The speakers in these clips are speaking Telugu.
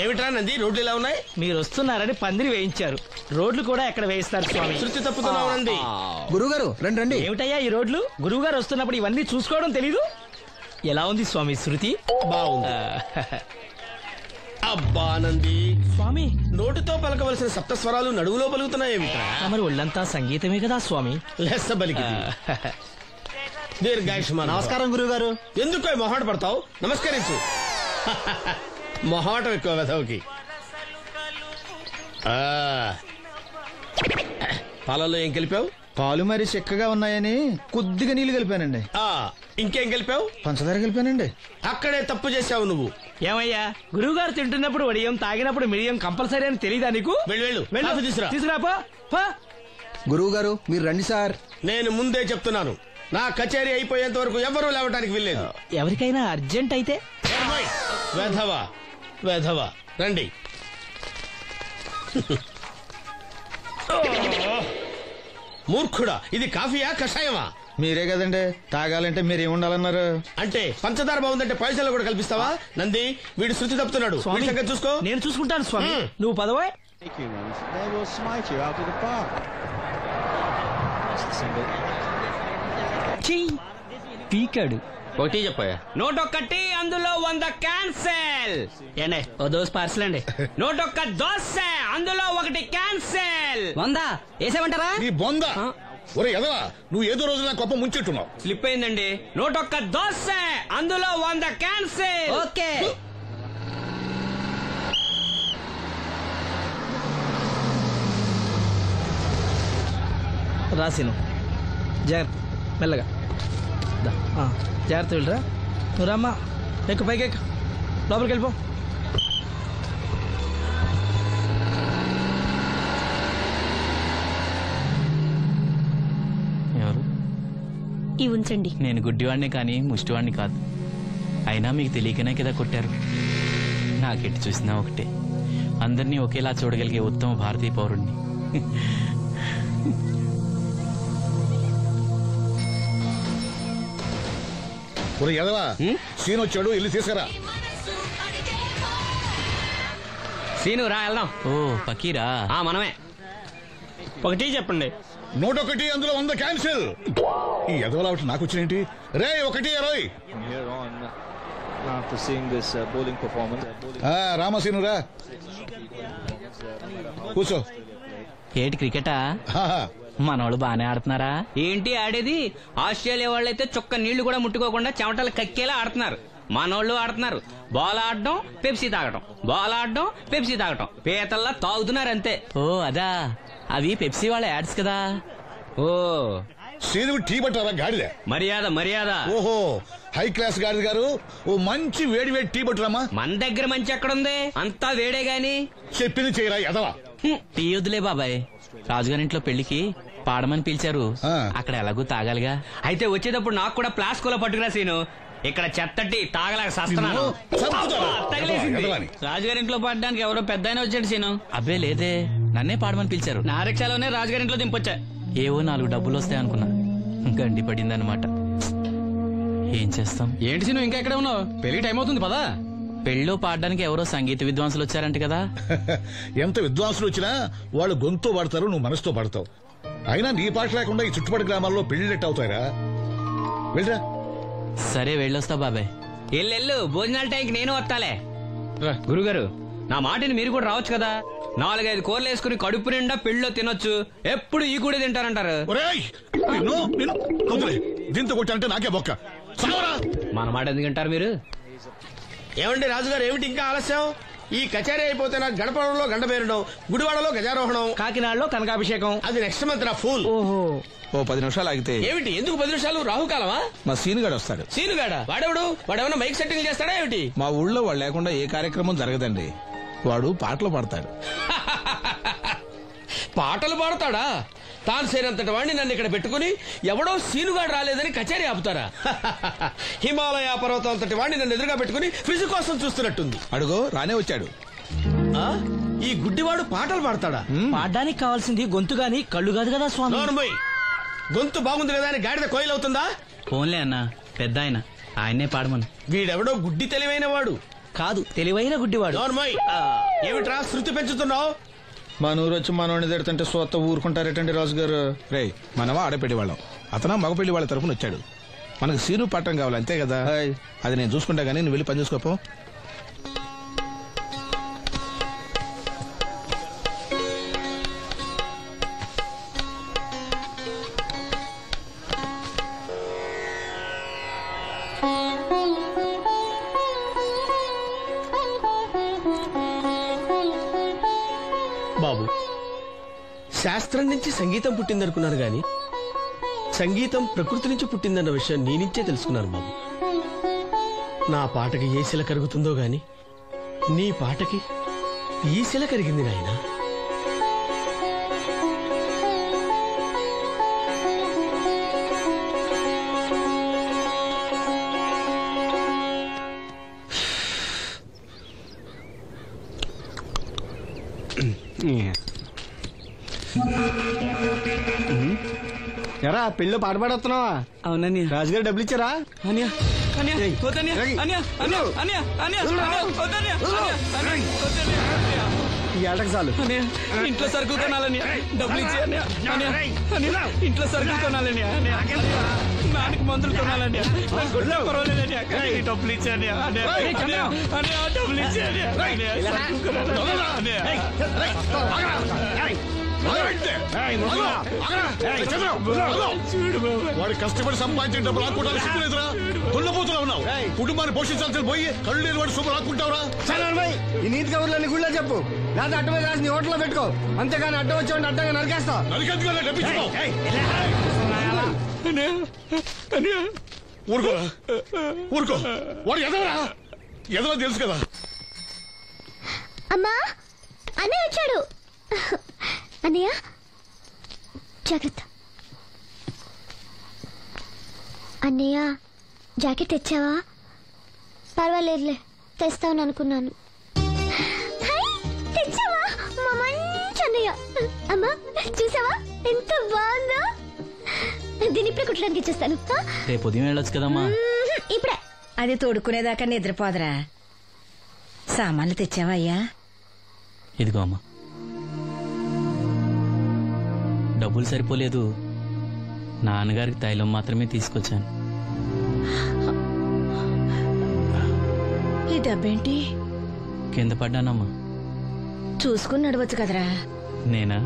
ఏమిట్రా నంది, రోడ్లు ఇలా ఉన్నాయి? మీరు వస్తున్నారని పందిరి వేయించారు. రోడ్లు కూడా ఎక్కడ వేయిస్తారు స్వామి? శృతి తప్పుతున్నావు నంది. గురుగారు రండి రండి. ఏమిటయ్యా ఈ రోడ్లు? గురువు గారు వస్తున్నప్పుడు ఇవన్నీ చూసుకోవడం తెలీదు? ఎలా ఉంది స్వామి శృతి? బాగుంది. అబ్బా నంది స్వామి, నోటితో పలకవలసిన సప్తస్వరాలు నడువులో పలుకుతున్నాయేమిట్రా? మరి ఒళ్ళంతా సంగీతమే కదా స్వామి. లెస్స బలికి దీర్ఘాయుష్మాన్. నమస్కారం గురుగారు. ఎందుకు మొహాట పడతావు? నమస్కరించు. మొహాటం ఎక్కువ వెధవుకి. పాలల్లో ఏం కలిపావు? పాలు మరి చిక్కగా ఉన్నాయని కొద్దిగా నీళ్లు కలిపానండి. ఇంకేం కలిపావు? పంచదార కలిపానండి. అక్కడే తప్పు చేశావు నువ్వు. ఏమయ్యా, గురువు గారు తింటున్నప్పుడు వడియం, తాగినప్పుడు మిడియం కంపల్సరీ అని తెలీదా నీకు? వెళ్ళు తీసుకురాపో. గురువు గారు మీరు రండి సార్. నేను ముందే చెప్తున్నాను, నా కచేరీ అయిపోయేంత వరకు ఎవరూ లేవటానికి వెళ్ళలేదు. ఎవరికైనా అర్జెంట్ అయితే వెధవా వెధవా రండి. మూర్ఖుడా, ఇది కాఫీయా కషాయమా? మీరే కదండి తాగాలంటే మీరేముండాలన్నారు? అంటే పంచదార బాగుందంటే పైసలు కూడా కల్పిస్తావా? నంది, వీడు శృతి తప్పుతున్నాడు. చూసుకో. నేను చూసుకుంటాను స్వామి, నువ్వు పదవా. పీకాడు. ఒకటి చెప్పాయా? 101 అందులో 100 క్యాన్సెల్. ఏండే ఓ దోస్ పార్సల్ అండి. 101 దోశ అందులో 1 క్యాన్సెల్. 100 వేసేమంటారా? నీ బొంద. ఒరే ఎదవా, నువ్వు ఏదో రోజు నా గొప్ప ముంచెట్టున్నావు. స్లిప్ అయిందండి. 101 దోశ అందులో 100 క్యాన్సెల్. ఓకే. రాసిను జాగ్రత్త, మెల్లగా జాగ్రత్త వెళ్ళరా. నువ్వు రామ్మా, ఎక్కు పైకి ఎక్కు, లోపలికి వెళ్ళిపో. ఎవరు? ఇవి ఉంచండి. నేను గుడ్డివాడిని కానీ ముష్టివాడిని కాదు. అయినా మీకు తెలియకనే కదా కొట్టారు. నాకెట్టి చూసినా ఒకటే, అందరినీ ఒకేలా చూడగలిగే ఉత్తమ భారతీయ పౌరుణ్ణి. ఒరే ఎదవా, సీన్ వచ్చాడు, ఇల్లు తీసుకురా. సీను రా వెళ్దాం. ఓ పకీరా, మనమే. ఒకటి చెప్పండి. 101 అందులో 100 క్యాన్సిల్. ఈ ఎదవలా ఒకటి నాకు వచ్చినేంటి? రే 120. రామసీను రా, కూర్చో. ఏటి క్రికెటా? మనోళ్ళు బానే ఆడుతున్నారా? ఏంటి ఆడేది? ఆస్ట్రేలియా వాళ్ళైతే చుక్క నీళ్లు కూడా ముట్టుకోకుండా చెమటలు కక్కేలా ఆడుతున్నారు. మనోళ్ళు ఆడుతున్నారు బాల్ ఆడడం, పెప్సీ తాగటం, బాల్ ఆడడం, పెప్సీ తాగటం, పీతల్లా తాగుతున్నారు అంతే. ఓ అదా, అవి పెప్సీ వాళ్ళ యాడ్స్ కదా. ఓ సీను టీ పట్టారా గాడిద? మర్యాద మర్యాద. ఓహో, హై క్లాస్ గాడిద గారు, ఓ మంచి వేడి వేడి టీ పట్టురామా. మన దగ్గర మంచి ఎక్కడుంది, అంతా వేడే గాని. చెప్పింది చేయరా ఎదవా. టీ వద్దులే బాబాయ్, రాజుగారింట్లో పెళ్లికి పాడమని పిలిచారు, అక్కడ ఎలాగూ తాగాలిగా. అయితే వచ్చేటప్పుడు నాకు కూడా ప్లాస్కోలో పట్టుకురా సీను. ఇక్కడ చెత్తటి తాగలేక సస్తున్నాను. రాజుగారింట్లో పాడడానికి ఎవరో పెద్ద వచ్చాడు సీను. అబ్బే లేదే, నన్నే పాడమని పిలిచారు. నా రిక్షాలోనే రాజుగారింట్లో దింపొచ్చా. ఏవో 4 డబ్బులు వస్తాయి అనుకున్నా, గండి పడిందనమాట. ఏం చేస్తాం? ఏంటి సీను ఇంకా ఎక్కడ ఉన్నావు? పెళ్లి టైం అవుతుంది పదా. పెళ్ళిలో పాడడానికి ఎవరో సంగీత విద్వాంసులు వచ్చారంట కదా. ఎంత విద్వాంసులు వచ్చినా వాళ్ళు గొంతు పాడతారు, నువ్వు మనసుతో పాడతావు. అయినా నీ పాట లేకుండా ఈ చుట్టుపక్కల గ్రామాల్లో పెళ్లిళ్ళెట్ అవుతాయిరా. వెళ్ళరా. సరే వెళ్ళొస్తా బాబాయ్. ఎల్లెళ్ళు, భోజనాల టైంకి నేను వస్తాలే. గురుగారు, నా మాటని మీరు కూడా రావచ్చు కదా. 4-5 కూరలు వేసుకుని కడుపు నిండా పెళ్ళిలో తినొచ్చు. ఎప్పుడు ఈ కూడా తింటారంటారు. దీంతో కొట్టాలంటే నాకే బొక్క. మన మాట ఎందుకంటారు మీరు? ఏమండి రాజుగారు, ఏమిటి ఇంకా ఆలస్యం? ఈ కచేరీ అయిపోతే నాకు గడపడంలో గంట పేరడం, గుడివాడలో గజారోహణం, కాకినాడలో కనకాభిషేకం. అది నెక్స్ట్ మంత్ నా ఫూల్. ఓహో, ఓ 10 నిమిషాలు ఆగితే. ఏమిటి, ఎందుకు 10 నిమిషాలు? రాహుకాలమా? మా సీనుగాడు వస్తాడు. సీనుగాడా? వాడేమన్నా మైక్ సెట్టింగ్ చేస్తాడా ఏమిటి? మా ఊళ్ళో వాడు లేకుండా ఏ కార్యక్రమం జరగదండి. వాడు పాటలు పాడతాడు. పాటలు పాడతాడా? తాను సేనంతటి వాడిని నన్ను ఇక్కడ పెట్టుకుని ఎవడో సీనుగాడు రాలేదని కచేరీ ఆపుతారా? హిమాలయ పర్వతం అంతటి వాడిని నన్ను ఎదురుగా పెట్టుకుని ఫిజు కోసం చూస్తున్నట్టుంది. అడుగో రానే వచ్చాడు. ఈ గుడ్డివాడు పాటలు పాడతాడా? పాడడానికి కావాల్సింది గొంతు గాని కళ్ళు కాదు కదా స్వామి. గొంతు బాగుంది కదా అని గాడిద కోయిలవుతుందా? ఫోన్లే అన్నా, పెద్ద ఆయన్నే పాడమను. వీడెవడో గుడ్డి తెలివైన వాడు కాదు తెలివైన గుడ్డివాడు. ఏమిట్రా శృతి పెంచుతున్నావు? మన ఊరు వచ్చి మనోడిని తిడుతుంటే సొత్త ఊరుకుంటారేటండి రాజు గారు. రే మనమా ఆడపెళ్లి వాళ్ళం, అతను మగపెళ్లి వాళ్ళ తరఫున వచ్చాడు. మనకు సీను పట్టం కావాలి అంతే కదా. అది నేను చూసుకుంటా గానీ నువ్వు వెళ్ళి పని చూసుకోపో. బాబు, శాస్త్రం నుంచి సంగీతం పుట్టిందనుకున్నారు గాని సంగీతం ప్రకృతి నుంచి పుట్టిందన్న విషయం నీ నుంచే తెలుసుకున్నాను బాబు. నా పాటకి ఏ శిల కరుగుతుందో గాని నీ పాటకి ఈ శిల కరిగింది నాయనా. ఎరా పెళ్ళి పాట పాడుతున్నావా? అవునని రాజుగారు డబ్బులు ఇచ్చారా? ఈ ఏటకు చాలు. ఇంట్లో సరుకులు కొనాలని డబ్బులు ఇచ్చి ఇంట్లో సరుకులు కొనాలని నాన్నకి మందులు కొనాలని పర్వాలేదని డబ్బులు ఇచ్చాను డబ్బులు ఇచ్చాను. వాడి కష్టపడి సంపాదించిన డబ్బులు ఆకుంటారు సిగ్గులేదురా? దున్నపోతున్నా ఉన్నావు. కుటుంబాన్ని పోషించాల్సిన పోయి కళ్ళు లేని వాడి సూపర్ ఆకుంటావురా? ఈ నీతి కబుర్లన్నీ గుళ్ళో చెప్పు, లేదా అడ్డమే రాసి నీ హోటల్లో పెట్టుకో. అంతేగాని అడ్డం వచ్చేవాడిని అడ్డంగా నరికేస్తా. ఊరుకోరా, ఊరుకో. వాడు ఎదవరా? ఎదవ తెలుసు కదా. అమ్మా, అన్నయ్య వచ్చాడు. అన్నయ్య జాగ్రత్త. అన్నయ్య జాకెట్ తెచ్చావా? పర్వాలేదులే, తెస్తావని అనుకున్నాను. తెచ్చావా? మా మంచి అన్నయ్య. అమ్మా చూసావా ఎంత బాగుందో? దీన్ని ఇప్పుడే కుట్టడానికి ఇచ్చేస్తాను. రేపు ఉదయం వెళ్ళొచ్చు కదమ్మా. ఇప్పుడే. అది తోడుకునేదాకా నిద్రపోదరా. సామాన్లు తెచ్చావా అయ్యా? ఇదిగో అమ్మా. డబ్బులు సరిపోలేదు, నాన్నగారికి తైలం మాత్రమే తీసుకొచ్చాను. ఈ డబ్బేంటి? కింద పడ్డానమ్మా. చూసుకుని నడవచ్చు కదరా. నేనా?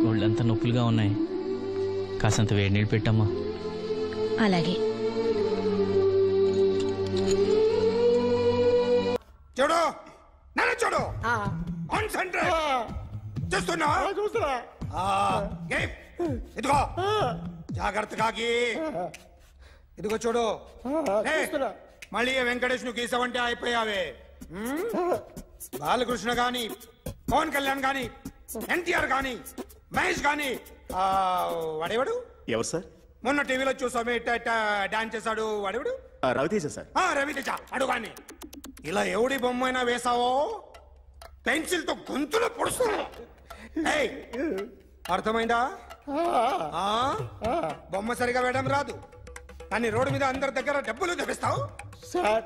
ఒళ్ళంతా నొప్పులుగా ఉన్నాయి, కాసంత వేడి నీళ్ళు పెట్టమ్మా. అలాగే. చూడు, నన్ను చూడు. కాన్సంట్రేట్ చూస్తున్నా. ఇదిగో జాగ్రత్తగా ఇదిగో చూడు. మళ్ళీ వెంకటేష్ ను గీసావంటే అయిపోయావే. బాలకృష్ణ గాని, పవన్ కళ్యాణ్ గాని, ఎన్టీఆర్ గాని, మహేష్ గాని, వాడేవాడు ఎవరు సార్? మొన్న టీవీలో చూసామే డాన్స్ చేశాడు వాడేవాడు? రవితేజ సార్. రవితేజ అడుగాని. ఇలా ఎవడి బొమ్మ అయినా వేసావో పెన్సిల్ తో గొంతులో పొడుస్తావు. అర్థమైందా? బొమ్మ సరిగా వేయడం రాదు కానీ రోడ్డు మీద అందరి దగ్గర డబ్బులు తెప్పిస్తావు. Sir,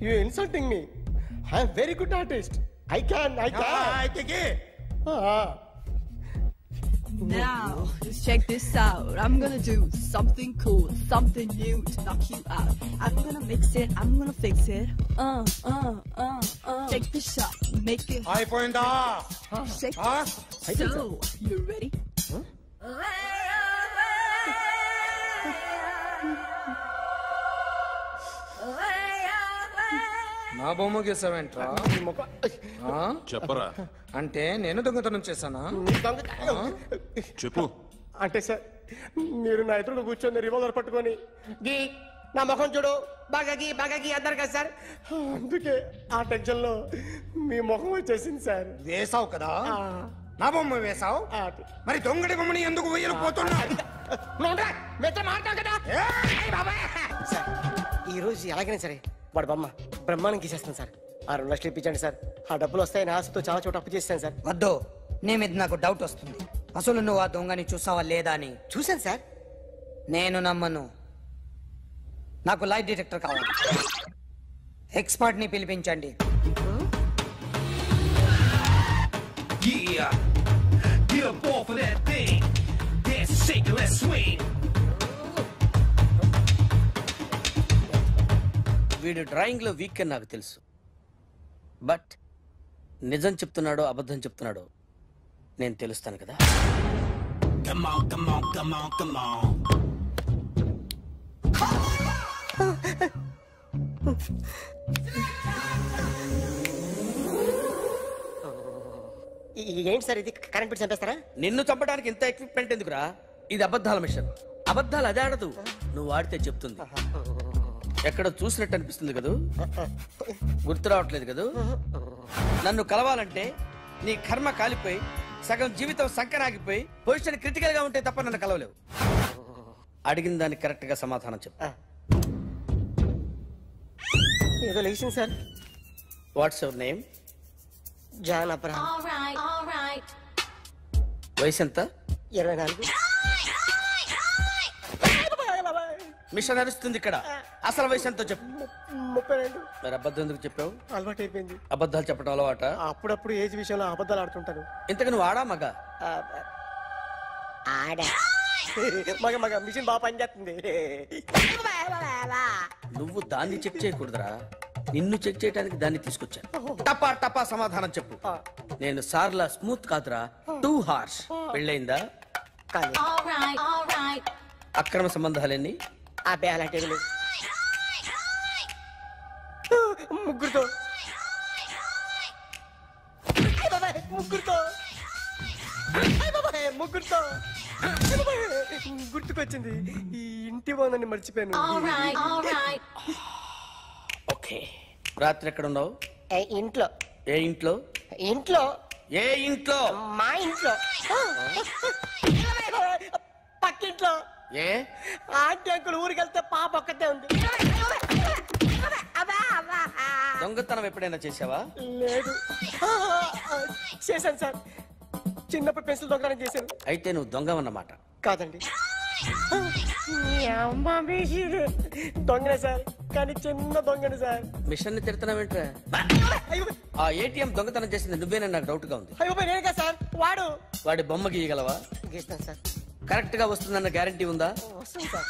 you insulting me. I am very good artist. I can. Now, just check this out. I'm gonna do something cool, something new to knock you out. I'm gonna mix it, I'm gonna fix it. Take the shot, make it. అయిపోయిందా? Shake it. So, you ready? నా బొమ్మ గీసావేంట్రా? చెప్పరా. అంటే నేను దొంగతనం చేశానా? చెప్పు. అంటే సార్, మీరు నా ఎదురు కూర్చొని రివాల్వర్ పట్టుకొని గీ నా ముఖం చూడు బాగా గీ అన్నారు కదా సార్. అందుకే ఆ టెన్షన్ లో మీ ముఖం వచ్చేసింది సార్. వేసావు కదా, నా బొమ్మ వేసావు. మరి దొంగడి బొమ్మని ఎందుకు వేయకపోతున్నా? ఈ రోజు ఎలాగైనా సరే వాడు బొమ్మ బ్రహ్మాండం గీసేస్తాను సార్. 6 లక్షలు ఇప్పించండి సార్. ఆ డబ్బులు వస్తాయని ఆశతో చాలా చోట అప్పు చేస్తాను సార్. వద్దు, నీ మీద నాకు డౌట్ వస్తుంది. అసలు నువ్వు ఆ దొంగని చూసావా లేదా అని. చూశాను సార్. నేను నమ్మను. నాకు లైట్ డిటెక్టర్ కావాలి. ఎక్స్పర్ట్ ని పిలిపించండి. వీడు డ్రాయింగ్ లో వీక్ అని నాకు తెలుసు, బట్ నిజం చెప్తున్నాడో అబద్ధం చెప్తున్నాడో నేను తెలుస్తాను కదా. ఏంటి సార్ ఇది? కరెంట్ బిల్ చంపేస్తారా? నిన్ను చంపడానికి ఇంత ఎక్విప్మెంట్ ఎందుకురా? ఇది అబద్ధాల మిషన్. అబద్ధాలు అదే ఆడదు, నువ్వు ఆడితే చెప్తుంది. ఎక్కడ చూసినట్టు అనిపిస్తుంది కదూ, గుర్తు రావట్లేదు కదూ. నన్ను కలవాలంటే నీ కర్మ కాలిపోయి సగం జీవితం సంకరాగిపోయి పొజిషన్ క్రిటికల్ గా ఉంటే తప్ప నన్ను కలవలేవు. అడిగిన దానికి కరెక్ట్ గా సమాధానం చెప్పు. ఏదో లేచింది sir. What's your name? John Abraham. వయసు ఎంత? 24. మిషన్ నడుస్తుంది ఇక్కడ. అసలు వయసు ఎంతో చెప్పు. 32. మరి అబద్ధం ఎందుకు చెప్పావు? అలవాటు అయిపోయింది. అబద్ధాలు చెప్పడం అలవాట? అప్పుడప్పుడు ఏజ్ విషయంలో అబద్ధాలు ఆడుతుంటాను. ఇంతకు నువ్వు ఆడా మగ? ఆడా. మగ మగ మిషన్ బాగా పనిచేస్తుంది. నువ్వు దాన్ని చెక్ చేయకూడదురా, నిన్ను చెక్ చేయడానికి దాన్ని తీసుకొచ్చాను. టపా టపా సమాధానం చెప్పు. నేను సార్లా స్మూత్ కాదురా, టూ హార్ష్. పెళ్ళయిందా? అక్రమ సంబంధాలన్నీ? అలాంటి ముగ్గురుతో ముగ్గురుతో గుర్తుకొచ్చింది. ఈ ఇంటి బాగుందని మర్చిపోయాను. ఓకే, రాత్రి ఎక్కడ ఉన్నావు? ఇంట్లో. ఏ ఇంట్లో? ఇంట్లో. ఏ ఇంట్లో? మా ఇంట్లో. పక్కింట్లో. ఏ ఆంటీ అంకుల్ ఊరికి వెళ్తే పాప ఒక్కతే ఉంది. దొంగతనం ఎప్పుడైనా చేసావా? లేదు. చేశాను సార్, చిన్నప్పుడు పెన్సిల్ దొంగతనం చేశాను. అయితే నువ్వు దొంగవన్నమాట. కాదండి, దొంగనే సార్, కానీ చిన్న దొంగని సార్. మిషన్ ని తిడుతున్నావేంట్రా? ఆ ఏటీఎం దొంగతనం చేసింది నువ్వేనని నాకు డౌట్ గా ఉంది. నేనే సార్. వాడి బొమ్మ గీయగలవా? గీస్తాను సార్. కరెక్ట్ గా వస్తుందన్న గ్యారంటీ ఉందా? వస్తుంది సార్.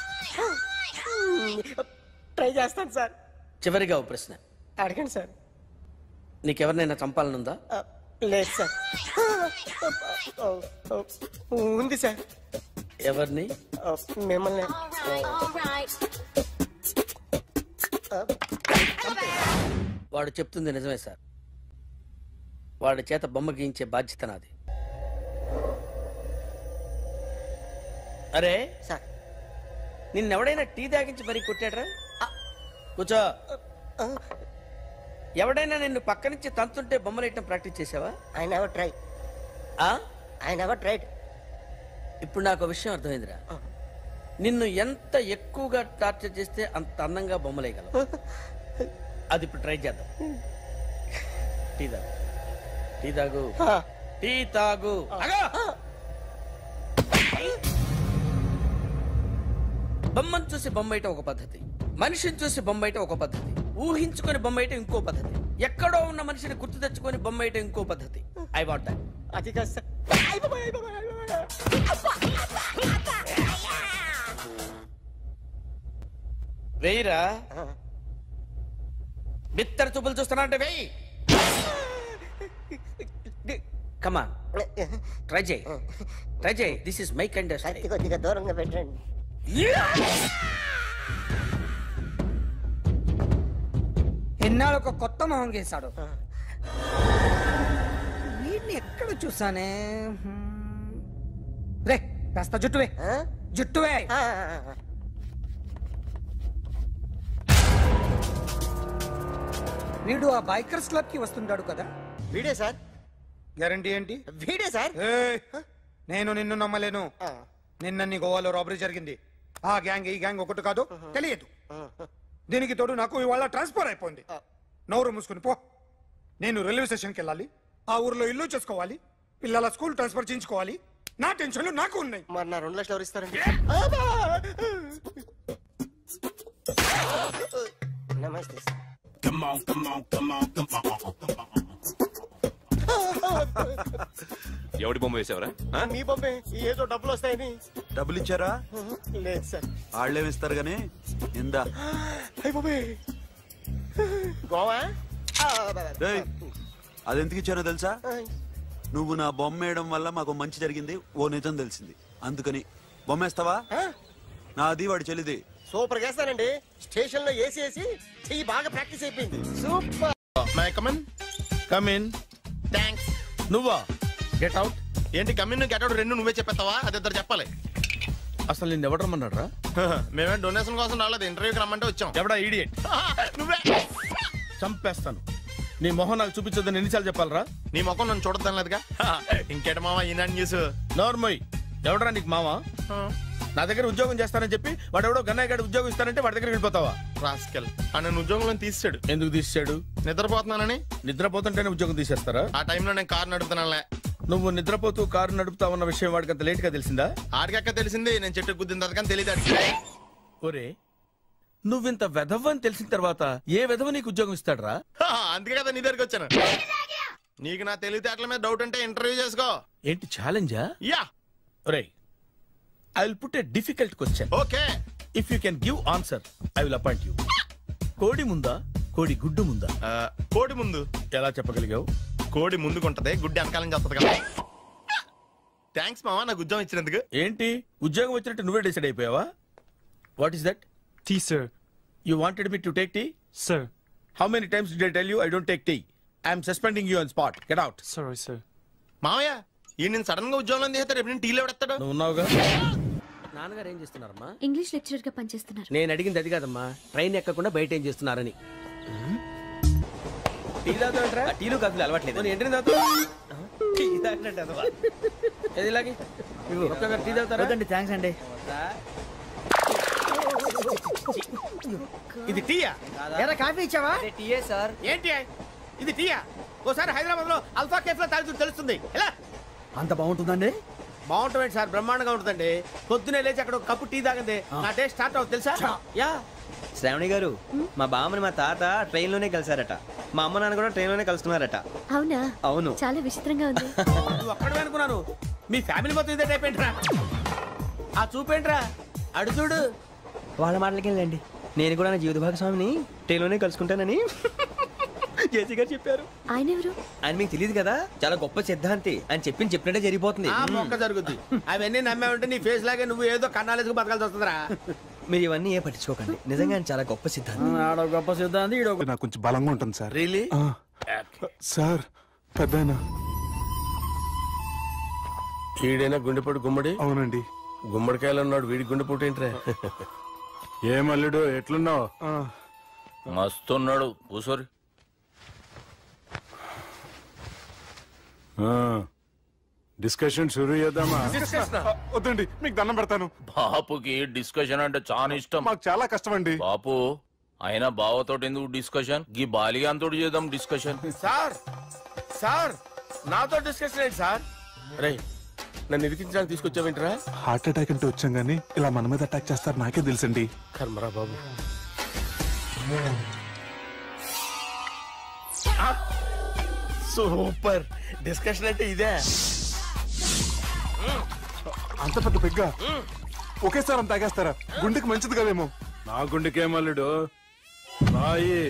ట్రై చేస్తాను సార్. చివరిగా ఓ ప్రశ్న అడగండి సార్. నీకెవరినైనా చంపాలనుందా? లేదు సార్. ఉంది సార్. ఎవరిని? మిమ్మల్ని. వాడు చెప్తుంది నిజమే సార్. వాడి చేత బొమ్మ గీయించే బాధ్యత నాది. అరే సార్, నిన్నెవడైనా టీ తాగించి మరీ కొట్టాడ్రా? కూర్చో. ఎవడైనా నిన్ను పక్క నుంచి తంతుంటే బొమ్మలేయటం ప్రాక్టీస్ చేసావా? I never try. I never tried. ఇప్పుడు నాకు విషయం అర్థమైందిరా. నిన్ను ఎంత ఎక్కువగా టార్చర్ చేస్తే అంత అందంగా బొమ్మలేయగలవు. అది ఇప్పుడు ట్రై చేద్దాం. టీ తాగు, టీ తాగు, టీ తాగు. బొమ్మను చూసి బొమ్మేయటం ఒక పద్ధతి, మనిషిని చూసి బొమ్మేయటం ఒక పద్ధతి, ఊహించుకొని బొమ్మేయటం ఇంకో పద్ధతి, ఎక్కడో ఉన్న మనిషిని గుర్తు తెచ్చుకొని బొమ్మేయటం ఇంకో పద్ధతి. I want that. అది కాదు సార్. వెయ్యిరా. బిత్తర చూపులు చూస్తున్నా అంటే వెయ్యి. కమాన్, ట్రై చేయి, ట్రై చేయి. This is my kind of style. కొద్దిగా దూరంగా పెట్టండి. ఎన్నాళ్ళు ఒక కొత్త మొహం గీసాడు. వీడిని ఎక్కడ చూసానే? రే కాస్త జుట్టువే, జుట్టువే. వీడు ఆ బైకర్స్ క్లబ్ కి వస్తుంటాడు కదా? వీడే సార్. గ్యారంటీ ఏంటి? వీడే సార్. నేను నిన్ను నమ్మలేను. నిన్న నీ గోవాలో రాబరీ జరిగింది. ఆ గ్యాంగ్ ఈ గ్యాంగ్ ఒకటి కాదు, తెలియదు. దీనికి తోడు నాకు ఇవాళ ట్రాన్స్ఫర్ అయిపోయింది. నోరు మూసుకుని పో. నేను రైల్వే స్టేషన్కి వెళ్ళాలి, ఆ ఊర్లో ఇల్లు చేసుకోవాలి, పిల్లల స్కూల్ ట్రాన్స్ఫర్ చేయించుకోవాలి. నా టెన్షన్లు నాకు ఉన్నాయి. మరి నా 2 లక్షలు ఎవరు ఇస్తారండి? నమస్తే సార్. ఎవడి బొమ్మ వేసావరా? నీ బొమ్మే, ఏదో డబ్బులు వస్తాయని. డబ్బులు ఇచ్చారా? లేదు సార్. వాళ్ళేమిస్తారు గానీ ఇందా. గోవా అదెందుకు ఇచ్చారో తెలుసా? నువ్వు నా బొమ్మ వేయడం వల్ల మాకు మంచి జరిగింది, ఓ నిజం తెలిసింది, అందుకని బొమ్మేస్తావా? నాది వాడి చెల్లిది. సూపర్ చేస్తానండి. స్టేషన్ లో ఏసీ చెయ్యి బాగా ప్రాక్టీస్ అయిపోయింది. సూపర్. కమిన్. థ్యాంక్స్. నువ్వా? Get out. ఏంటి కమిన్ గెట్ అవుట్ రెండు నువ్వే చెప్పేస్తావా? అది ఇద్దరు చెప్పాలి. అసలు నిన్ను ఎవడు రమ్మన్నాడు రా? మేమే డొనేషన్ కోసం రాలేదు, ఇంటర్వ్యూకి రమ్మంటే వచ్చాం. ఎవడా ఈడియట్? నువ్వే. చంపేస్తాను. నీ మొహం నాకు చూపించొద్దని ఎన్నిసార్లు చెప్పాలరా? నీ ముఖం నన్ను చూడద్దాం లేదుగా. ఇంకేట మావా ఈనాడు న్యూస్. నోర్మోయ్. ఎవడరా నీకు మావా? నా దగ్గర ఉద్యోగం చేస్తానని చెప్పి వాడు ఎవడో గన్నయ్య గారి ఉద్యోగం ఇస్తానంటే వాడి దగ్గర వెళ్ళిపోతావా? రాస్కెల్. నన్ను ఉద్యోగంలో తీసాడు. ఎందుకు తీసాడు? నిద్రపోతున్నానని. నిద్రపోతుంటేనే ఉద్యోగం తీసేస్తారా? ఆ టైంలో నేను కారు నడుపుతున్నానులే. నువ్వు నిద్రపోతూ కారు నడుపుతావన్న విషయం వాడికి అంత లేట్ గా తెలిసిందా? ఆడికక్క తెలిసింది, నేను చెట్టు గుద్దిన తర్వాత కానీ తెలియదు. ఒరే, నువ్వింత వెధవని తెలిసిన తర్వాత ఏ వెధవ నీకు ఉద్యోగం ఇస్తాడరా? అందుకే కదా నీ దగ్గరికి వచ్చాను. నీకు నా తెలివితేటల మీద డౌట్ అంటే ఇంటర్వ్యూ చేసుకో. ఏంటి ఛాలెంజా? యా. ఒరే, I will put a difficult question. Okay. If you can give answer I will appoint you. కోడి ముందా, కోడి గుడ్డు ముందా? కోడి ముందు. ఎలా చెప్పగలిగావు? కోడి ముందుకుంటది, గుడ్డి వెనకాలని చేస్తుంది కదా. థ్యాంక్స్ మావా నాకు ఉద్యోగం ఇచ్చినందుకు. ఏంటి ఉద్యోగం వచ్చినట్టు నువ్వే డిసైడ్ అయిపోయావా? What is that? Tea sir. You wanted me to take tea? Sir. How many times did I tell you I don't take tea? I am suspending you on spot. Get out. Sorry, sir. మావయ్య ఈ నేను సడన్ గా ఉద్యోగంలో తీస్తాడు, రేపు నేను టీలో పెడతాడు. నువ్వు ఉన్నావుగా. నాన్నగారు ఏం చేస్తున్నారమ్మా? ఇంగ్లీష్ లెక్చరర్ గా పనిచేస్తున్నారు. నేను అడిగింది అది కాదమ్మా, ట్రైన్ ఎక్కకుండా బయట ఏం చేస్తున్నారని. టీ తాగుతాంట్రా? టీలు కాఫీలు అలవాట్లేదు. ఎంట్రీ తాగుతా. టీ తాగినట్టు ఏది ఇలాగే టీ తాగుతారా? థ్యాంక్స్ అండి. ఇది టీయా? ఎరా కాఫీ ఇచ్చావా? టీయే సార్. ఏంటి ఇది టీయా? ఓసారి హైదరాబాద్ లో అల్ఫా కేఫ్ లో తాగుతూ తెలుస్తుంది. ఎలా అంత బాగుంటుందండి? బాగుంటుంది సార్, బ్రహ్మాండంగా ఉంటుందండి. పొద్దునే లేచి అక్కడ ఒక కప్పు టీ తాగండి నా డే స్టార్ట్ అవుతుంది తెలుసా? యా. శ్రావణి గారు, మా బామ్మని మా తాత ట్రైన్ లోనే కలిసారట, మా అమ్మ నాన్న కూడా ట్రైన్ లోనే కలుస్తున్నారట. అవునా? అవును. చాలా విచిత్రంగా ఉంది. నువ్వు ఒక్కడే అనుకున్నాను, మీ ఫ్యామిలీ మొత్తం ఇదే టైప్ ఏంట్రా? ఆ చూపేంట్రా? అడు చూడు. వాళ్ళ మాటలకి వెళ్ళండి, నేను కూడా నా జీవిత భాగస్వామిని ట్రైన్ లోనే కలుసుకుంటానని జేసీ గారు చెప్పారు. ఆయన ఎవరు? ఆయన మీకు తెలియదు కదా, చాలా గొప్ప సిద్ధాంతి అని చెప్పినట్టే జరిగిపోతుంది. ఆ మొక్క జరుగుద్ది. అవన్నీ నమ్మావంటే నీ ఫేస్ లాగే నువ్వు ఏదో కన్నాలేసుకు బతకాల్సి వస్తుందిరా. మీరు ఇవన్నీ ఏ పట్టించుకోకండి, నిజంగా ఆయన చాలా గొప్ప సిద్ధాంతి. ఆడ గొప్ప సిద్ధాంతి, నాకు కొంచెం బలంగా ఉంటుంది సార్. రియలీ? సార్ పెద్దయినా ఈడైనా గుండెపోటు గుమ్మడి? అవునండి. గుమ్మడికాయలు ఉన్నాడు, వీడి గుండెపోటు ఏంట్రా? ఏమల్లుడు ఎట్లున్నావు? మస్తున్నాడు. కూసోరి. డిస్కషన్ షురూ చేద్దామా? వద్దండి, మీకు దండం పెడతాను. బాపుకి డిస్కషన్ అంటే చాలా ఇష్టం. మాకు చాలా కష్టం అండి. బాపు అయినా బావతోటి ఎందుకు డిస్కషన్? గీ బాలిగాంతోటి చేద్దాం డిస్కషన్. సార్ సార్ నాతో డిస్కషన్ ఏంటి సార్? రే నన్ను ఇరికించడానికి తీసుకొచ్చావేంట్రా? హార్ట్ అటాక్ అంటే వచ్చాం గానీ ఇలా మన మీద అటాక్ చేస్తారు నాకే తెలుసండి. కర్మరా బాబు. సూపర్ డిస్కషన్ అంటే ఇదే. అంత పెద్ద పెగ్గా ఒకేసారి అంత తాగేస్తారా? గుండెకి మంచిది కదేమో. నా గుండెకేమల్లుడు, రాయి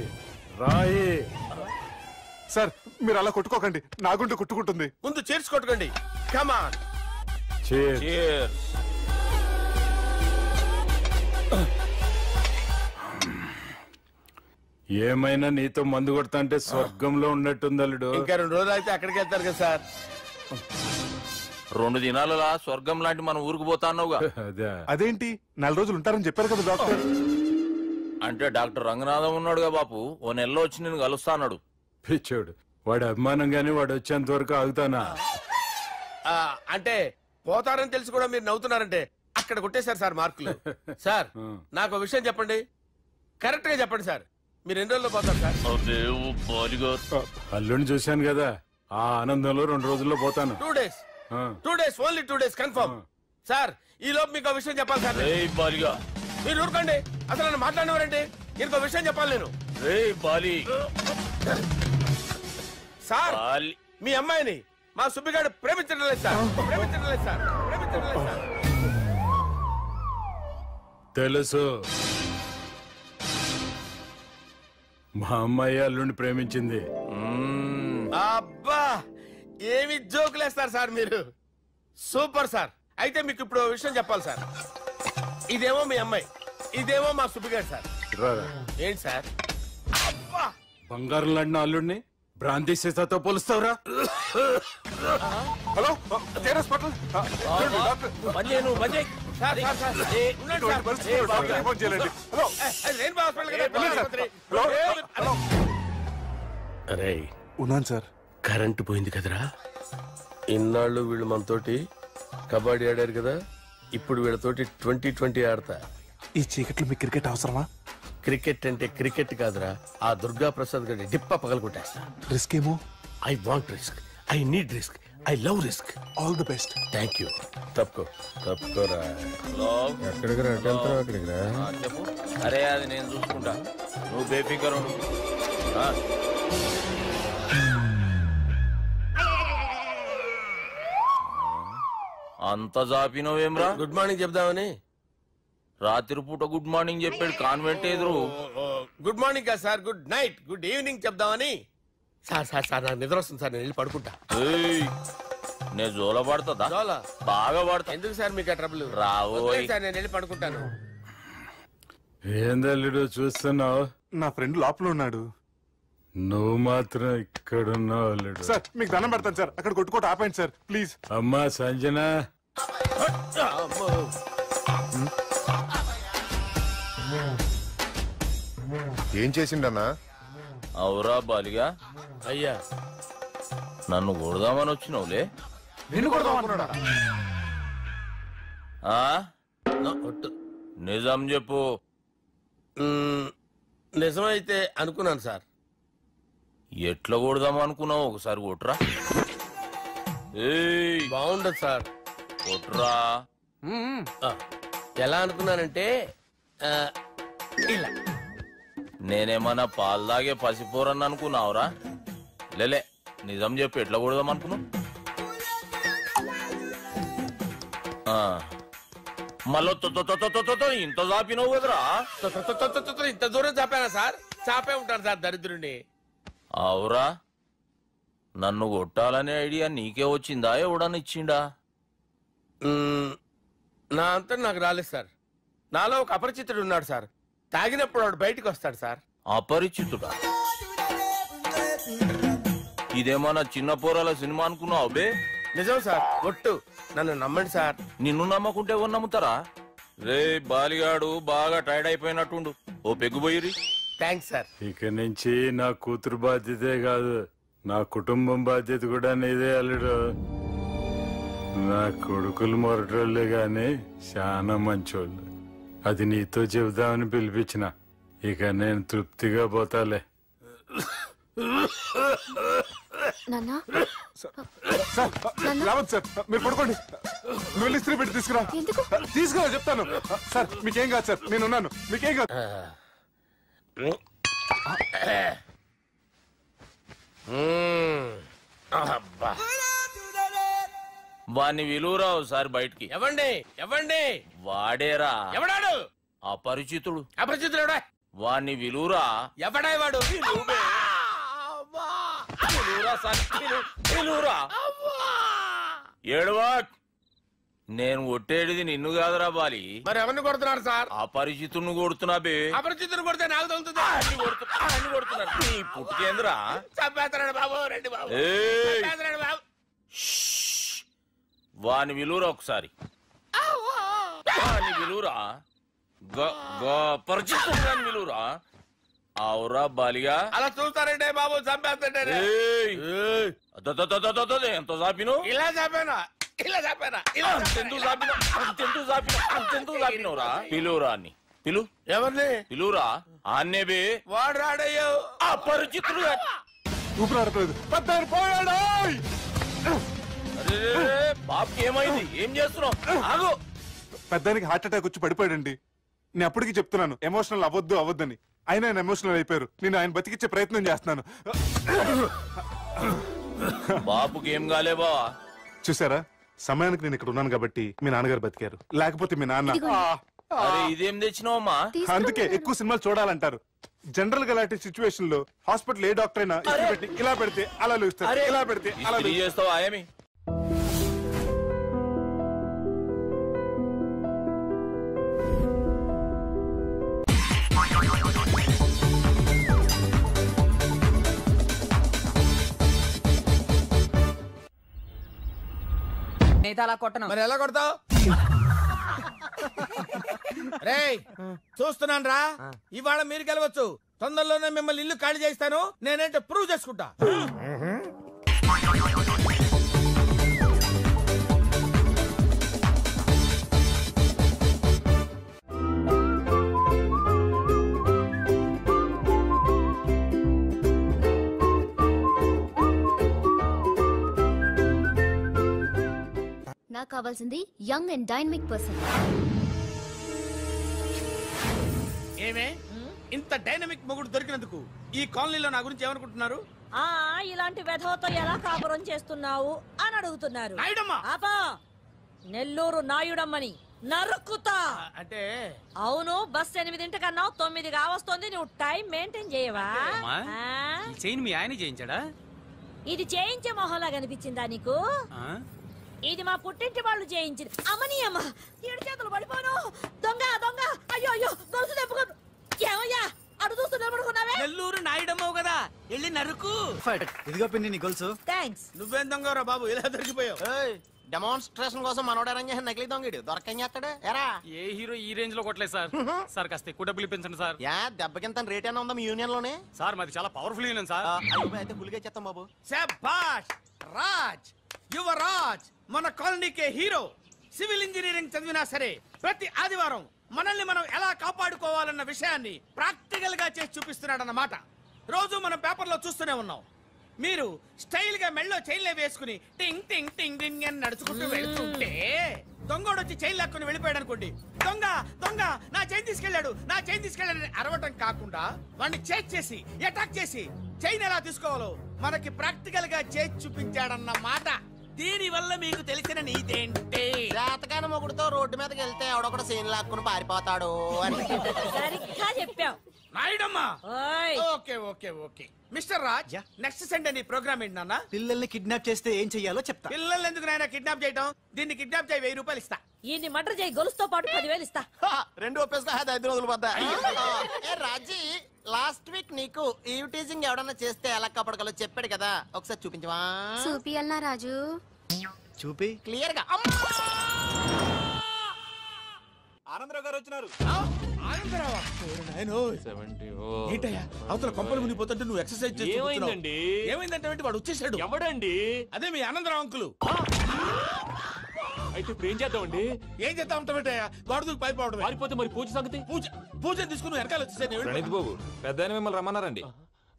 రాయి. సార్ మీరు అలా కొట్టుకోకండి, నా గుండె కొట్టుకుంటుంది. ముందు చేర్చి కొట్టుకోండి. కమాన్. ఏమైనా నీతో మందు కొడతా అంటే స్వర్గంలో ఉన్నట్టుంది అల్లుడు. ఇంకా 2 రోజులు అయితే అక్కడికి వెళ్తారు కదా సార్. 2 దినాలలా స్వర్గం లాంటి మన ఊరికి పోతాన్నావుగా. అదేంటి 4 రోజులు ఉంటారని చెప్పారు కదా డాక్టర్. అంటే డాక్టర్ రంగనాథం ఉన్నాడుగా బాపు, ఓ నెలలో వచ్చి నేను కలుస్తా అన్నాడు. పిచ్చోడు, వాడు అభిమానంగానే వాడు వచ్చేంత వరకు ఆగుతానా? అంటే పోతారని తెలిసి కూడా మీరు నవ్వుతున్నారంటే అక్కడ కొట్టేశారు సార్ మార్కులు. సార్ నాకు ఒక విషయం చెప్పండి, కరెక్ట్ గా చెప్పండి సార్, మీరు ఎన్ని రోజుల్లో పోతారు సార్? అల్లుడిని చూశాను కదా, ఆ ఆనందంలో 2 రోజుల్లో పోతాను. 2 days. 2 days, only 2 days confirm. Sir ఈ లోపు మీకు విషయం చెప్పాలి సార్. మీరు ఊరుకోండి, అసలు నన్ను మాట్లాడినవారంటే ఇంకో విషయం చెప్పాలి నేను. బాలి సార్ మీ అమ్మాయిని మా సుబ్బిగాడు ప్రేమించడం లేదు సార్. ప్రేమించడం లేదు సార్. ప్రేమించడం లేదు సార్. తెలుసు మా అమ్మాయి అల్లుడిని ప్రేమించింది. అబ్బా ఏమి జోకులేస్తారు సార్ మీరు. Super sir. అయితే మీకు ఇప్పుడు విషయం చెప్పాలి సార్. ఇదేమో మీ అమ్మాయి, ఇదేమో మా సుబ్బిగాడు సార్. ఏంటి సార్? బంగారం లాంటి అల్లుడిని భ్రాంతి సీసాతో పోలుస్తావురా? హలో హాస్పిటల్ అరే ఉన్నాను సార్. కరెంటు పోయింది కదరా. ఇన్నాళ్ళు వీళ్ళు మనతోటి కబడ్డీ ఆడారు కదా, ఇప్పుడు వీళ్ళతోటి 2020 ఆడతా. ఈ చీకట్లో మీ క్రికెట్ అవసరమా? క్రికెట్ అంటే క్రికెట్ కాదురా, ఆ దుర్గా ప్రసాద్ గారి డిప్ప పగలగొట్టేస్తా. రిస్క్ ఏమో. I want risk, I need risk, I love risk. All the best. Thank you. తప్పుకోరా. ఎక్కడికి రా? అక్కడికి రా. చెప్పు. అరే అది నేను చూసుకుంటా, నువ్వు బేఫికర్ ఉండు. అంత జాపినవేమ్రా? గుడ్ మార్నింగ్ చెప్దామని. రాత్రి పూట గుడ్ మార్నింగ్ చెప్పాడు కాన్వెంట్ ఎదురు. గుడ్ మార్నింగ్ కాదు sir, good night, good evening చెప్దామని. సార్ సార్ సార్ నాకు నిద్ర వస్తుంది సార్, నేను వెళ్ళి పడుకుంటా. నేను జోల పడుతుందా? జోల బాగా పడతా. ఎందుకు సార్ మీకు ట్రబుల్? రావోయ్ సార్, నేను వెళ్ళి పడుకుంటాను. ఏందల్లుడు చూస్తున్నావు? నా ఫ్రెండ్ లోపల ఉన్నాడు. నువ్వు మాత్రం ఇక్కడున్నావు అల్లుడు. సార్ మీకు దండం పెడతాను సార్, అక్కడ కొట్టుకోట ఆపండి సార్ ప్లీజ్. అమ్మా సంజన, ఏం చేసిండన్నా? అవురా బాలిగా. అయ్యా నన్ను కొడదామని వచ్చినావులే. నిజం చెప్పు. నిజమైతే అనుకున్నాను సార్. ఎట్లా కొడదాం అనుకున్నావు? ఒకసారి కొట్రా. బాగుండదు సార్. కొట్రా. ఎలా అనుకున్నానంటే ఇలా. నేనేమన్నా పాలు తాగే పసిపోరని అనుకున్నావురా? లేలే, నిజం చెప్పి ఎట్లా కొడదాం అనుకున్నావు? మళ్ళీ ఇంత చాపినవు కదరా? ఇంత దూరం చాపానా సార్? చాపే ఉంటాను సార్ దరిద్రుడిని. అవురా, నన్ను కొట్టాలనే ఐడియా నీకే వచ్చిందా? ఎవడన్నా ఇచ్చిండా? నా అంతా నాకు రాలేదు సార్. నాలో ఒక అపరిచితుడు ఉన్నాడు సార్. తాగినప్పుడు వాడు బయటకు వస్తాడు సార్. అపరిచితుడా? ఇదేమన్నా చిన్న పోరాల సినిమా అనుకున్నావు బే? నిజం సార్, ఒట్టు. నన్ను నమ్మండి సార్. నిన్ను నమ్మకుంటే ఎవరు నమ్ముతారా? రే బాలిగాడు బాగా టైర్డ్ అయిపోయినట్టుండు, ఓ పెగ్గుపోయిరి. Thanks sir. ఇక నుంచి నా కూతురు బాధ్యతే కాదు, నా కుటుంబం బాధ్యత కూడా నీదే అల్లుడు. నా కొడుకులు మొరటోళ్ళే గాని చాలా మంచోళ్ళు. అది నీతో చెబుదామని పిలిపించిన. ఇక నేను తృప్తిగా పోతాలే. రావద్దు సార్, మీరు పడుకోండి. నువ్వు వెళ్ళి ఇస్త్రీ పెట్టి తీసుకురా. తీసుకురా చెప్తాను సార్. మీకేం కాదు సార్, నేనున్నాను. మీకేం కాదు. వాణ్ణి విలువరావు సార్ బయటికి. ఎవండి ఎవండి? వాడేరా. ఎవడాడు? అపరిచితుడు. అపరిచితుడు ఎవడా? వాణ్ణి విలువరా. ఎవడా వాడు? ఏడవా. నేను కొట్టేది నిన్ను కాదురా బాలి. మరి ఎవరిని కొడుతున్నారు సార్? అపరిచితుడిని కొడుతున్నా బే. అపరిచితుడు కొడితే నాకు తగులుతుంది. కొడుతున్నారు నీ పుట్టుకేంద్రా. చంపేస్తాడు బాబు, రండి బాబు. వాని విలువరా ఒకసారి. వాని విలువరా. పరిచితుడు విలువరా. అవురా బాలిగా. అలా చూస్తారంటే బాబు, చంపేస్తాడే. ఎంత చాపిను? ఇలా చాపానా? ఇలా చాపానా? ఇలా అంతెందుకు చాపిన? అంతెందుకు చాపిన? అంతెందుకు చాపినవురా? పిలువురా అని. పిలు. ఎవరిని? పిలువురా. ఆన్నే బే. వాడు రాడయ్యో. అపరిచితుడు. ఊపిరాడలేదు. పెద్ద పోయాడు. బాబుకి ఏమైంది? ఏం చేస్తున్నావు? ఆగు. పెద్దానికి హార్ట్ అటాక్ వచ్చి పడిపోయాడండి. నేను అప్పటికి చెప్తున్నాను ఎమోషనల్ అవ్వద్దు అవ్వద్దని. ఆయన ఆయన ఎమోషనల్ అయిపోయారు. నేను ఆయన బతికిచ్చే ప్రయత్నం చేస్తున్నాను. బాపుకి ఏం కాలే బావా? చూసారా, సమయానికి నేను ఇక్కడ ఉన్నాను కాబట్టి మీ నాన్నగారు బతికారు. లేకపోతే మీ నాన్న అరే ఇదేం తెచ్చినావమ్మా? అందుకే ఎక్కువ సినిమాలు చూడాలంటారు. జనరల్ గా అలాంటి సిచ్యువేషన్ లో హాస్పిటల్ ఏ డాక్టర్ అయినా పెట్టి ఇలా పెడితే అలా లూస్తారు, ఇలా పెడితే అలా చేస్తావా ఏమి? అలా కొట్టను. మరి ఎలా కొడతావు? రేయ్ చూస్తున్నాను రా, ఇవాళ మీరు గెలవచ్చు. తొందరలోనే మిమ్మల్ని ఇల్లు ఖాళీ చేస్తాను. నేనేంటో ప్రూవ్ చేసుకుంటా. నాకు కావాల్సింది యంగ్ అండ్ డైనమిక్ పర్సన్. ఏమే ఇంత డైనమిక్ మొగుడు దొరికినందుకు ఈ కాలనీలో నా గురించి ఏమనుకుంటున్నారు? ఇలాంటి వెధవతో ఎలా కాపురం చేస్తున్నావు అని అడుగుతున్నారు. నాయుడమ్మా, నెల్లూరు నాయుడమ్మని నరుక్కుతా. అంటే అవును, బస్ 8:00 9 కావస్తుంది. నువ్వు టైం మెయింటైన్ చేయవా? చైన్ మీ ఆయన చేయించాడా? ఇది చేయించే మొహంలా కనిపించిందా నీకు? ఇది మా పుట్టింటి వాళ్ళు చేయించింది. అమ్మని అమ్మ, 7 చేతులు పడిపోను. దొంగ దొంగ, అయ్యో అయ్యో, గొలుసు తెప్పుకోను. ఏమయ్యా అడు చూస్తున్నావున్నావే? నెల్లూరు నాయుడమ్మవు కదా, వెళ్ళి నరుకు. ఇదిగో పిన్ని నీ గొలుసు. థ్యాంక్స్. నువ్వేం దొంగరా బాబు, ఇలా దొరికిపోయావు? డెమాన్స్ట్రేషన్ కోసం మనోడు అరేంజ్ చేసిన నకిలీ దొంగడు దొరకం చేస్తాడు. ఎరా ఏ హీరో ఈ రేంజ్ లో కొట్టలేదు సార్. సార్ కాస్త ఎక్కువ డబ్బులు ఇప్పించండి సార్. దెబ్బకింత రేట్ అయినా ఉందా మీ యూనియన్ లోనే? సార్ మాది చాలా పవర్ఫుల్ యూనియన్ సార్. అయితే గులిగా చేస్తాం బాబు. శభాష్ రాజ్, యువరాజ్, మన కాలనీకే హీరో. సివిల్ ఇంజనీరింగ్ చదివినా సరే ప్రతి ఆదివారం మనల్ని మనం ఎలా కాపాడుకోవాలన్న విషయాన్ని ప్రాక్టికల్ గా చేసి చూపిస్తున్నాడన్నమాట. రోజు మనం పేపర్లో చూస్తూనే ఉన్నాం. మీరు స్టైల్ గా మెళ్ళో చైన్లే వేసుకుని టింగ్ టింగ్ టింగ్ టింగ్ అని నడుచుకుంటూ వెళ్తుంటే దొంగోడు వచ్చి చైన్ లాక్కుని వెళ్ళిపోయాడు అనుకోండి. దొంగ దొంగ నా చైన్ తీసుకెళ్లాడు, నా చైన్ తీసుకెళ్లాడని అరవటం కాకుండా వాడిని చేజ్ చేసి అటాక్ చేసి చైన్ ఎలా తీసుకోవాలో మనకి ప్రాక్టికల్ గా చేసి చూపించాడన్నమాట. దీని వల్ల మీకు తెలిసిన నీతేంటి? జాతకాన మొగుడుతో రోడ్డు మీదకి వెళ్తే ఎవడొకడు సీన్ లాక్కుని పారిపోతాడు అని. సరిగ్గా చెప్పావు నాయుడమ్మా. Okay okay okay mister Raj, next Sunday నీ ప్రోగ్రామ్ ఏంటి నాన్న? పిల్లల్ని కిడ్నాప్ చేస్తే ఏం చెయ్యాలో చెప్తా. పిల్లల్ని ఎందుకు నాయన కిడ్నాప్ చేయటం? దీన్ని కిడ్నాప్ చేయి, 1000 రూపాయలు ఇస్తా. ఈయన్ని మర్డర్ చేయి, గొలుసుతో పాటు 10,000 ఇస్తా. 2 ఒప్పేస్తా, 5 రోజులు పడ్డా. రాజీ, లాస్ట్ వీక్ నీకు ఈవ్ టీజింగ్ ఎవడన్నా చేస్తే ఎలా కాపాడగలో చెప్పాడు కదా, ఒకసారి చూపించవా? చూపియల్నా రాజు? చూపి క్లియర్ గా. ఆనందరావు గారు వచ్చినారు. ఏంటయ్యా అవతల కొంపలు మునిగిపోతుంటే నువ్వు ఎక్సర్సైజ్ చేస్తూ ఏమైందండి? ఏమైందంటే వాడు వచ్చేసాడు. ఎవడండి? అదే మీ ఆనందరావు అంకులు. అయితే ఇప్పుడు ఏం చేద్దామండి? ఏం చేస్తా ఉంటావేటయ్యా, గొడవకు పైపోవడం. పారిపోతే మరి పూజ సంగతి? పూజ తీసుకుని వెనకాల వచ్చేసాను. ప్రణీత్ బాబు, పెద్ద మిమ్మల్ని రమ్మన్నారండి.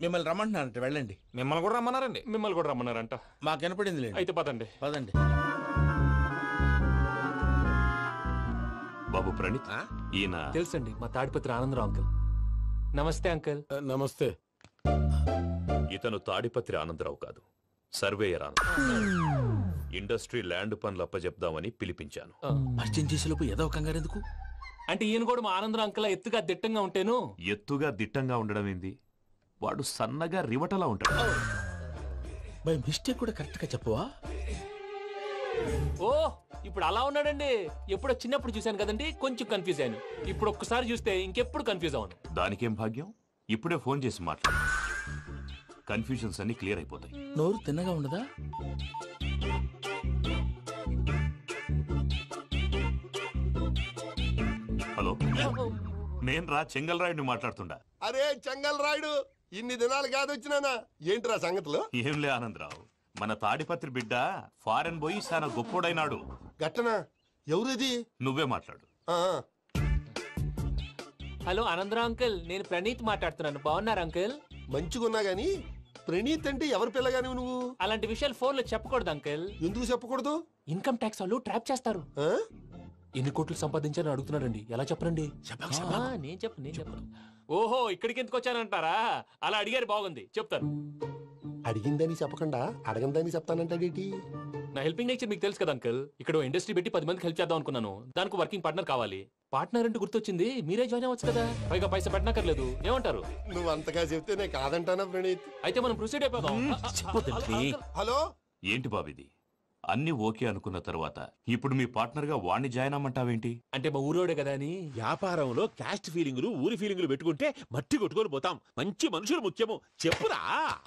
మిమ్మల్ని రమ్మంటున్నారంట, వెళ్ళండి. మిమ్మల్ని కూడా రమ్మన్నారండి. మిమ్మల్ని కూడా రమ్మన్నారంట. మాకు వినపడింది. అయితే పదండి. పదండి. బాబు ప్రణీత్, ఈయన తెలుసండి, మా తాడిపత్రి ఆనందరావు అంకుల్. నమస్తే అంకుల్. నమస్తే. ఇతను తాడిపత్రి ఆనందరావు కాదు, సర్వేయర్ ఆనందరావు. ఇండస్ట్రీ ల్యాండ్ పనులు అప్పచెప్దామని పిలిపించాను. పరిచయం చేసేలోపు ఏదో కంగారు ఎందుకు? అంటే ఈయన కూడా మా ఆనందరావు అంకుల్ ఎత్తుగా దిట్టంగా ఉంటాను. ఎత్తుగా దిట్టంగా ఉండడం ఏంది? వాడు సన్నగా రివటలా ఉంటాడు. బై మిస్టేక్ కూడా కరెక్ట్ గా చెప్పవా? ఓ, ఇప్పుడు అలా ఉన్నాడండి. ఎప్పుడో చిన్నప్పుడు చూశాను కదండి, కొంచెం కన్ఫ్యూజ్ అయ్యాను. ఇప్పుడు ఒక్కసారి చూస్తే ఇంకెప్పుడు కన్ఫ్యూజ్ అవ్వను. దానికేం భాగ్యం, ఇప్పుడే ఫోన్ చేసి మాట్లాడు. కన్ఫ్యూజన్స్ అన్ని క్లియర్ అయిపోతాయి. నోరు తిన్నగా ఉండదా? హలో, నేను రా చెంగల్ రాయుడిని మాట్లాడుతుండా. అరే చెంగల్ రాయుడు, ఇన్ని దినాలు కాదు వచ్చినానా? ఏంట్రా సంగతులు? ఏంలే ఆనందరావు, మన తాడిపత్రి బిడ్డ ఫారెన్ పోయి చాలా గొప్పోడైనాడు. గట్టనా? ఎవరిది? నువ్వే మాట్లాడు. హలో ఆనందరావు అంకుల్, నేను ప్రణీత్ మాట్లాడుతున్నాను. బాగున్నారు అంకుల్? మంచిగున్నా గాని ప్రణీత్ అంటే ఎవరి పిల్లగాని నువ్వు? అలాంటి విషయాలు ఫోన్ లో చెప్పకూడదు అంకుల్. ఎందుకు చెప్పకూడదు? ఇన్కమ్ ట్యాక్స్ వాళ్ళు ట్రాప్ చేస్తారు. ఎన్ని కోట్లు సంపాదించాలని అడుగుతున్నారండి, ఎలా చెప్పరండి? నేను చెప్పను. ఓహో ఇక్కడికి ఎందుకు వచ్చానంటారా? అలా అడిగారు, బాగుంది, చెప్తాను. అడిగిందని చెప్పకుండా అడగందని చెప్తానంటాడేటి? నా హెల్పింగ్ నేచర్ మీకు తెలుసు కదా అంకల్. ఇక్కడ ఇండస్ట్రీ పెట్టి 10 మందికి హెల్ప్ చేద్దాం అనుకున్నాను. దానికి వర్కింగ్ పార్ట్నర్ కావాలి. పార్ట్నర్ అంటే గుర్తొచ్చింది, మీరే జాయిన్ అవ్వచ్చు కదా, పైగా పైసా పెట్టనక్కర్లేదు. ఏమంటారు? నువ్వు అంతగా చెప్తే నేను కాదంటానా ప్రణీత్? అయితే మనం ప్రొసీడ్ అయిపోదాం. హలో, ఏంటి బాబిది? అన్ని ఓకే అనుకున్న తర్వాత ఇప్పుడు మీ పార్ట్నర్ గా వాణ్ణి జాయిన్ అమ్మంటావేంటి? అంటే మా ఊరోడే కదా అని. వ్యాపారంలో క్యాస్ట్ ఫీలింగులు, ఊరి ఫీలింగులు పెట్టుకుంటే మట్టి కొట్టుకొని పోతాం. మంచి మనుషులు ముఖ్యము, చెప్పురా.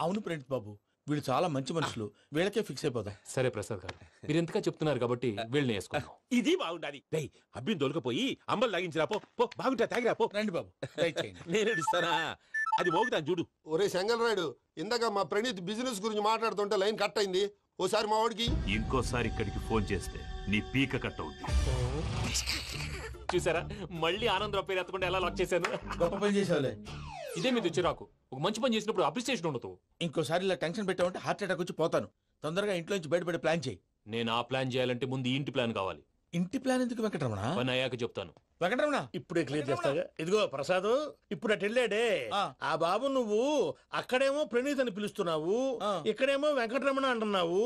అవును ప్రణీత్ బాబు, వీళ్ళు చాలా మంచి మనుషులు, వీళ్ళకే ఫిక్స్ అయిపోతాం. సరే ప్రసాద్ గారు, మీరు ఎంతగా చెప్తున్నారు కాబట్టి వీళ్ళని వేసుకున్నాం. ఇది బాగుండాలి. డై అబ్బిని దొలకపోయి అమ్మలు తాగించిరా పో. బాగుంటా తాగిరా పో. రండి బాబు, నేను ఇస్తానా? అది మోగుతాను చూడు. ఒరే సెంగల్ రాయుడు, ఇందాక మా ప్రణీత్ బిజినెస్ గురించి మాట్లాడుతుంటే లైన్ కట్ అయింది. ఓసారి మా వాడికి ఇంకోసారి ఇక్కడికి ఫోన్ చేస్తే నీ పీక కట్ అవుద్ది. చూసారా, మళ్ళీ ఆనందరావు పేరు ఎత్తకుండా ఎలా లాక్ చేశాను. గొప్ప పని చేసావులే. ఇదే మీద చిరాకు. ఒక మంచి పని చేసినప్పుడు అప్రిసియేషన్ ఉండదు. ఇంకోసారి ఇలా టెన్షన్ పెట్టామంటే హార్ట్ అటాక్ వచ్చి పోతాను. తొందరగా ఇంట్లో నుంచి బయటపడే ప్లాన్ చేయి. నేను ఆ ప్లాన్ చేయాలంటే ముందు ఈ ఇంటి ప్లాన్ కావాలి. ఇంటి ప్లాన్ ఎందుకు వెంకటరమణ? పని అయ్యాక చెప్తాను. వెంకటరమణ ఇప్పుడే క్లియర్ చేస్తాగా. ఇదిగో ప్రసాద్, ఇప్పుడు అటు వెళ్ళాడే ఆ బాబు, నువ్వు అక్కడేమో ప్రణీత్ అని పిలుస్తున్నావు, ఇక్కడేమో వెంకటరమణ అంటున్నావు.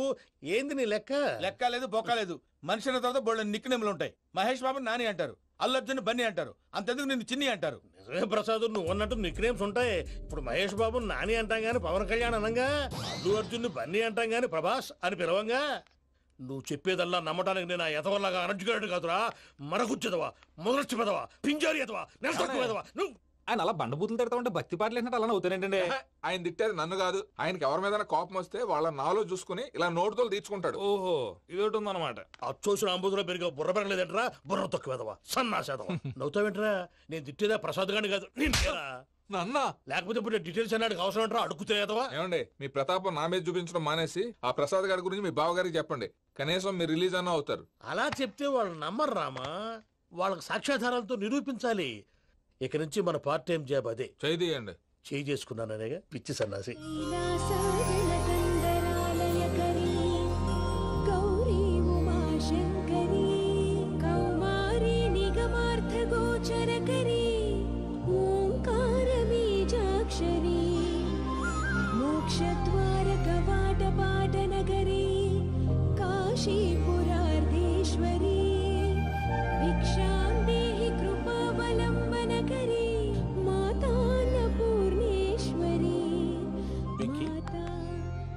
ఏంది నీ లెక్క? లెక్క లేదు, బొక్క లేదు. మనిషి అన్న తర్వాత బోళ్ళ నిక్ నేమ్లు ఉంటాయి. మహేష్ బాబు నాని అంటారు, అల్లు అర్జున్ బన్నీ అంటారు, అంతెందుకు నిన్ను చిన్ని అంటారు. నిజమే ప్రసాద్, నువ్వు అన్నట్టు నిక్ నేమ్స్ ఉంటాయి. ఇప్పుడు మహేష్ బాబు నాని అంటాం గాని పవన్ కళ్యాణ్ అనంగా, అల్లు అర్జున్ బన్నీ అంటాం గాని ప్రభాస్ అని పిలవంగా. నువ్వు చెప్పేదల్లా నమ్మటానికి నేను ఆ ఎతవల్లాగా అనర్జుకేటెడ్ కాదురా. మరగుచ్చదవా, మొదలచ్చి పెదవా, పింజారి ఎదవా, నెలసొక్కుదవా. నువ్వు ఆయన అలా బండబూతులు తిడతా ఉంటే భక్తి పాటలు ఏంటంటే అలా అవుతానంటే. ఆయన తిట్టేది నన్ను కాదు, ఆయనకి ఎవరి మీద కోపం వస్తే వాళ్ళ నాలో చూసుకుని ఇలా నోటుతో తీర్చుకుంటాడు. ఓహో, ఇదొకటి ఉందన్నమాట. అచ్చోసిన అంబుధులో పెరిగే బుర్ర పెరగలేదంటరా, బుర్ర తొక్కువేదవా, సన్నాసేదవా. నవ్వుతావేంట్రా? నేను తిట్టేదా ప్రసాద్ గాని కాదు, నిన్నేరా. నన్నా? లేకపోతే ఇప్పుడు డీటెయిల్స్ అన్నాడు అవసరం అంటారా? అడుగుతాయేదవా. ఏమండి, మీ ప్రతాపం నా మీద చూపించడం మానేసి ఆ ప్రసాద్ గారి గురించి మీ బావగారికి చెప్పండి. కనీసం మీరు రిలీజ్ అన్న అవుతారు. అలా చెప్తే వాళ్ళు నమ్మరు రామా. వాళ్ళకి సాక్ష్యాధారాలతో నిరూపించాలి. ఇక నుంచి మన పార్ట్ టైం జాబ్ అదే. చేయండి. చేయి చేసుకున్నాననేగా పిచ్చి సన్నాసి.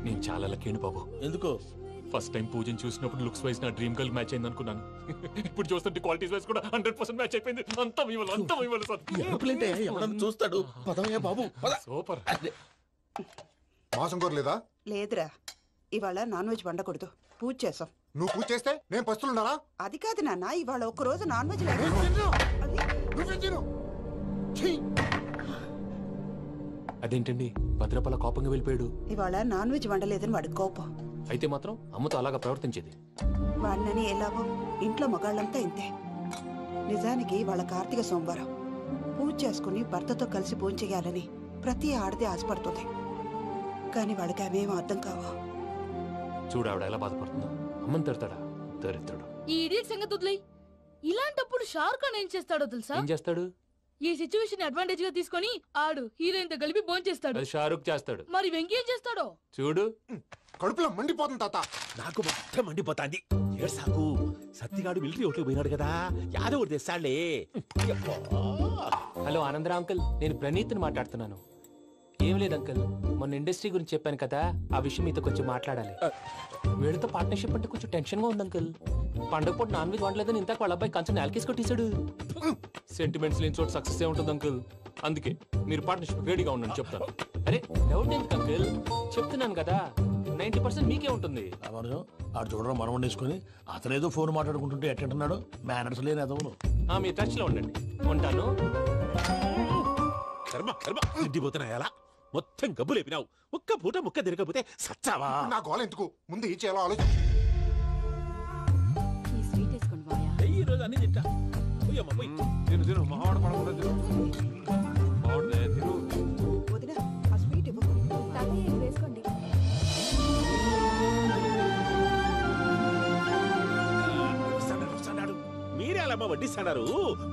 నేను చాలా లక్కీ బాబు. ఎందుకు? ఫస్ట్ టైం పూజను చూసినప్పుడు లుక్స్ వైజ్ నా డ్రీమ్ గర్ల్ మ్యాచ్ అయింది అనుకున్నాను. ఇప్పుడు చూస్తుంటే క్వాలిటీస్ వైజ్ కూడా 100% మ్యాచ్ అయిపోయింది. అంతా మీ వల్ల సార్. చూస్తాడు. పదవయ్యా బాబు, సూపర్. మాసం కోరలేదా? లేదురా, ఇవాళ నాన్ వెజ్ వండకూడదు, పూజ చేసాం. నువ్వు పూజ చేస్తే నేను పస్తులున్నారా? అది కాదు నాన్న, ఇవాళ ఒక్క రోజు నాన్ వెజ్ లేదు. అదేంటండి భద్రపల కోపంగా వెళ్ళిపోయాడు? ఇవాళ నాన్ వెజ్ వండలేదని వాడి కోపం. అయితే మాత్రం అమ్మతో అలాగా ప్రవర్తించేది. వాడినని ఎలాగో ఇంట్లో మగాళ్ళంతా ఇంతే. నిజానికి వాళ్ళ కార్తీక సోమవారం పూజ చేసుకుని భర్తతో కలిసి పూజ చేయాలని ప్రతి ఆడది ఆశపడుతుంది. కానీ వాళ్ళకి అవేమో అర్థం కావా. చూడు ఆవిడ ఎలా బాధపడుతుందో. అమ్మని తిడతాడా దరిద్రుడు. ఈ ఇడియట్ సంగతి వదిలేయ్. ఇలాంటప్పుడు షారుఖ్ ఖాన్ ఏం చేస్తాడో తెలుసా? ఏం చేస్తాడు? ఈ సిచ్యువేషన్ అడ్వాంటేజ్ గా తీసుకొని ఆడు హీరోయిన్ తో కలిపి బోన్ చేస్తాడు. అది షారుఖ్ చేస్తాడు. మరి వెంకీ ఏం చేస్తాడో చూడు. కడుపులో మండిపోతుంది తాత. నాకు మొత్తం మండిపోతాంది. ఏడ్సాకు, సత్తిగాడు మిలిటరీ ఓట్లు పోయినాడు కదా, యాదవ్ తెస్తాడులే. హలో ఆనందరా అంకుల్, నేను ప్రణీత్ని మాట్లాడుతున్నాను. ఏం లేదు అంకుల్, మొన్న ఇండస్ట్రీ గురించి చెప్పాను కదా, ఆ విషయం మీతో కొంచెం మాట్లాడాలి. వీళ్ళతో పార్ట్నర్షిప్ అంటే కొంచెం టెన్షన్ గా ఉంది అంకుల్. పండగ పూట నాన్ వెజ్ వండలేదని ఇంతకు వాళ్ళ అబ్బాయి కంచెం నేలకేసి కొట్టేశాడు. సెంటిమెంట్స్ లేని చోట సక్సెస్ ఏ ఉంటుంది అంకుల్. అందుకే మీరు పార్ట్నర్షిప్ రెడీగా ఉండండి చెప్తాను. అరే డౌట్ ఎందుకు అంకుల్, చెప్తున్నాను కదా 90% మీకే ఉంటుంది. ఆడు చూడడం మనం వండేసుకుని అతనేదో ఫోన్ మాట్లాడుకుంటుంటే ఎట్టంటున్నాడు. మేనర్స్ లేని అదవును. మీ టచ్ లో ఉండండి. ఉంటాను. కర్మ కర్మ తిండిపోతున్నా ఎలా మొత్తం గబ్బు లేపినావు. ఒక్క పూట ముక్క తిరగకపోతే సచ్చావా? నా గోల ఎందుకు, ముందు ఏం చేయాలో ఆలోచన. ఈ రోజు అన్ని తింటా. తిను తిను, మావాడు పడకుండా తిను. బాగుంటుంది తిను. వదినా, ఆ స్వీట్ ఇవ్వు. వేసుకోండి. మీరే అలా పిల్లలమ్మ వడ్డిస్తున్నారు.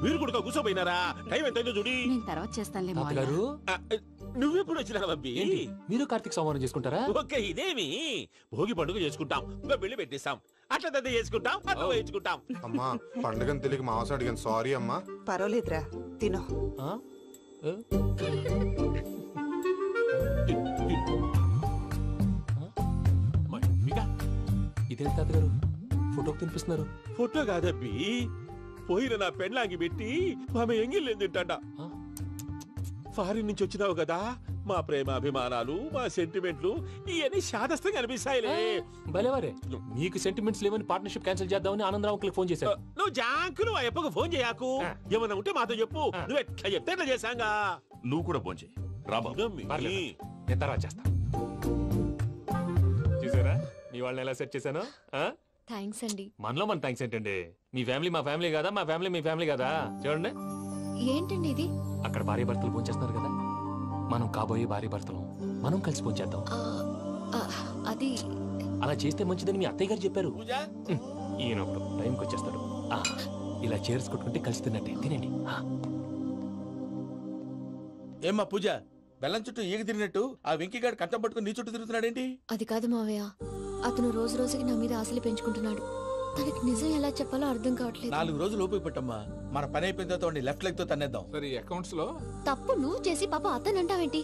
మీరు కూడా కూర్చోపోయినారా? టైం ఎంతైందో చూడి. నేను తర్వాత చేస్తానులే తాతగారు నువ్వెప్పుడు వచ్చినా అబ్బి? మీరు కార్తీక సంహారం చేసుకుంటారా? ఓకే, ఇదేమి భోగి పండుగ చేసుకుంటాం, ఇంకా బిల్లు పెట్టిస్తాం, అట్లా దద్ద చేసుకుంటాం, అట్లా వేయించుకుంటాం. అమ్మా పండుగని తెలియక మాంసం అడిగాను, సారీ అమ్మా. పర్వాలేదురా తినో. ఇదేంటి తాతగారు ఫోటోకి తినిపిస్తున్నారు? ఫోటో కాదబ్బి, పోయిన నా పెళ్ళాంగి పెట్టి ఆమె ఎంగిల్లేం తింటాడ. ఫారిన్ నుంచి వచ్చినావు కదా, మా ప్రేమ అభిమానాలు, మా సెంటిమెంట్లు ఇవన్నీ శాదస్తంగా అనిపిస్తాయిలే. భలేవారే, మీకు సెంటిమెంట్స్ లేవని పార్ట్నర్షిప్ క్యాన్సిల్ చేద్దామని ఆనందరావుకి ఫోన్ చేశారు. నువ్వు జాంకులు ఆ అప్పకు ఫోన్ చేయకు, ఏమన్నా ఉంటే మాతో చెప్పు. నువ్వు ఎట్లా చెప్తే ఎట్లా చేశాంగా. నువ్వు కూడా ఫోన్ చేయి రాబా. నేను తర్వాత చేస్తా. చూసారా మీ వాళ్ళని ఎలా సెట్ చేశాను? థ్యాంక్స్ అండి. మనలో మన థ్యాంక్స్ ఏంటండి? మీ ఫ్యామిలీ మా ఫ్యామిలీ కదా, మా ఫ్యామిలీ మీ ఫ్యామిలీ కదా. చూడండి ఏంటండి ఇది? అక్కడ భార్య భర్తలు పోంచేస్తున్నారు కదా, మనం కాబోయే భార్య భర్తలు మనం కలిసి పోంచేద్దాం. అది అలా చేస్తే మంచిదని మీ అత్తయ్య గారు చెప్పారు. ఈయన ఒకడు టైంకి వచ్చేస్తాడు. ఇలా చేర్స్ కొట్టుకుంటే కలిసి తిన్నట్టే. తినండి. ఏమ్మా పూజ, బెల్లం చుట్టూ ఈగ తిరిగినట్టు ఆ వెంకీగాడు కట్టం పట్టుకుని నీ చుట్టూ తిరుగుతున్నాడేంటి? అది కాదు మావయ్య, అతను రోజు రోజుకి నా మీద ఆశలు పెంచుకుంటున్నాడు. తనకి నిజం ఎలా చెప్పాలో అర్థం కావట్లేదు. 4 రోజులు ఓపిక పట్టమ్మా, మన పని అయిపోయిన తర్వాత లెఫ్ట్ లెగ్ తో తన్నేద్దాం. సరే అకౌంట్స్ లో తప్పు నువ్వు చేసి పాప అతను అంటావేంటి?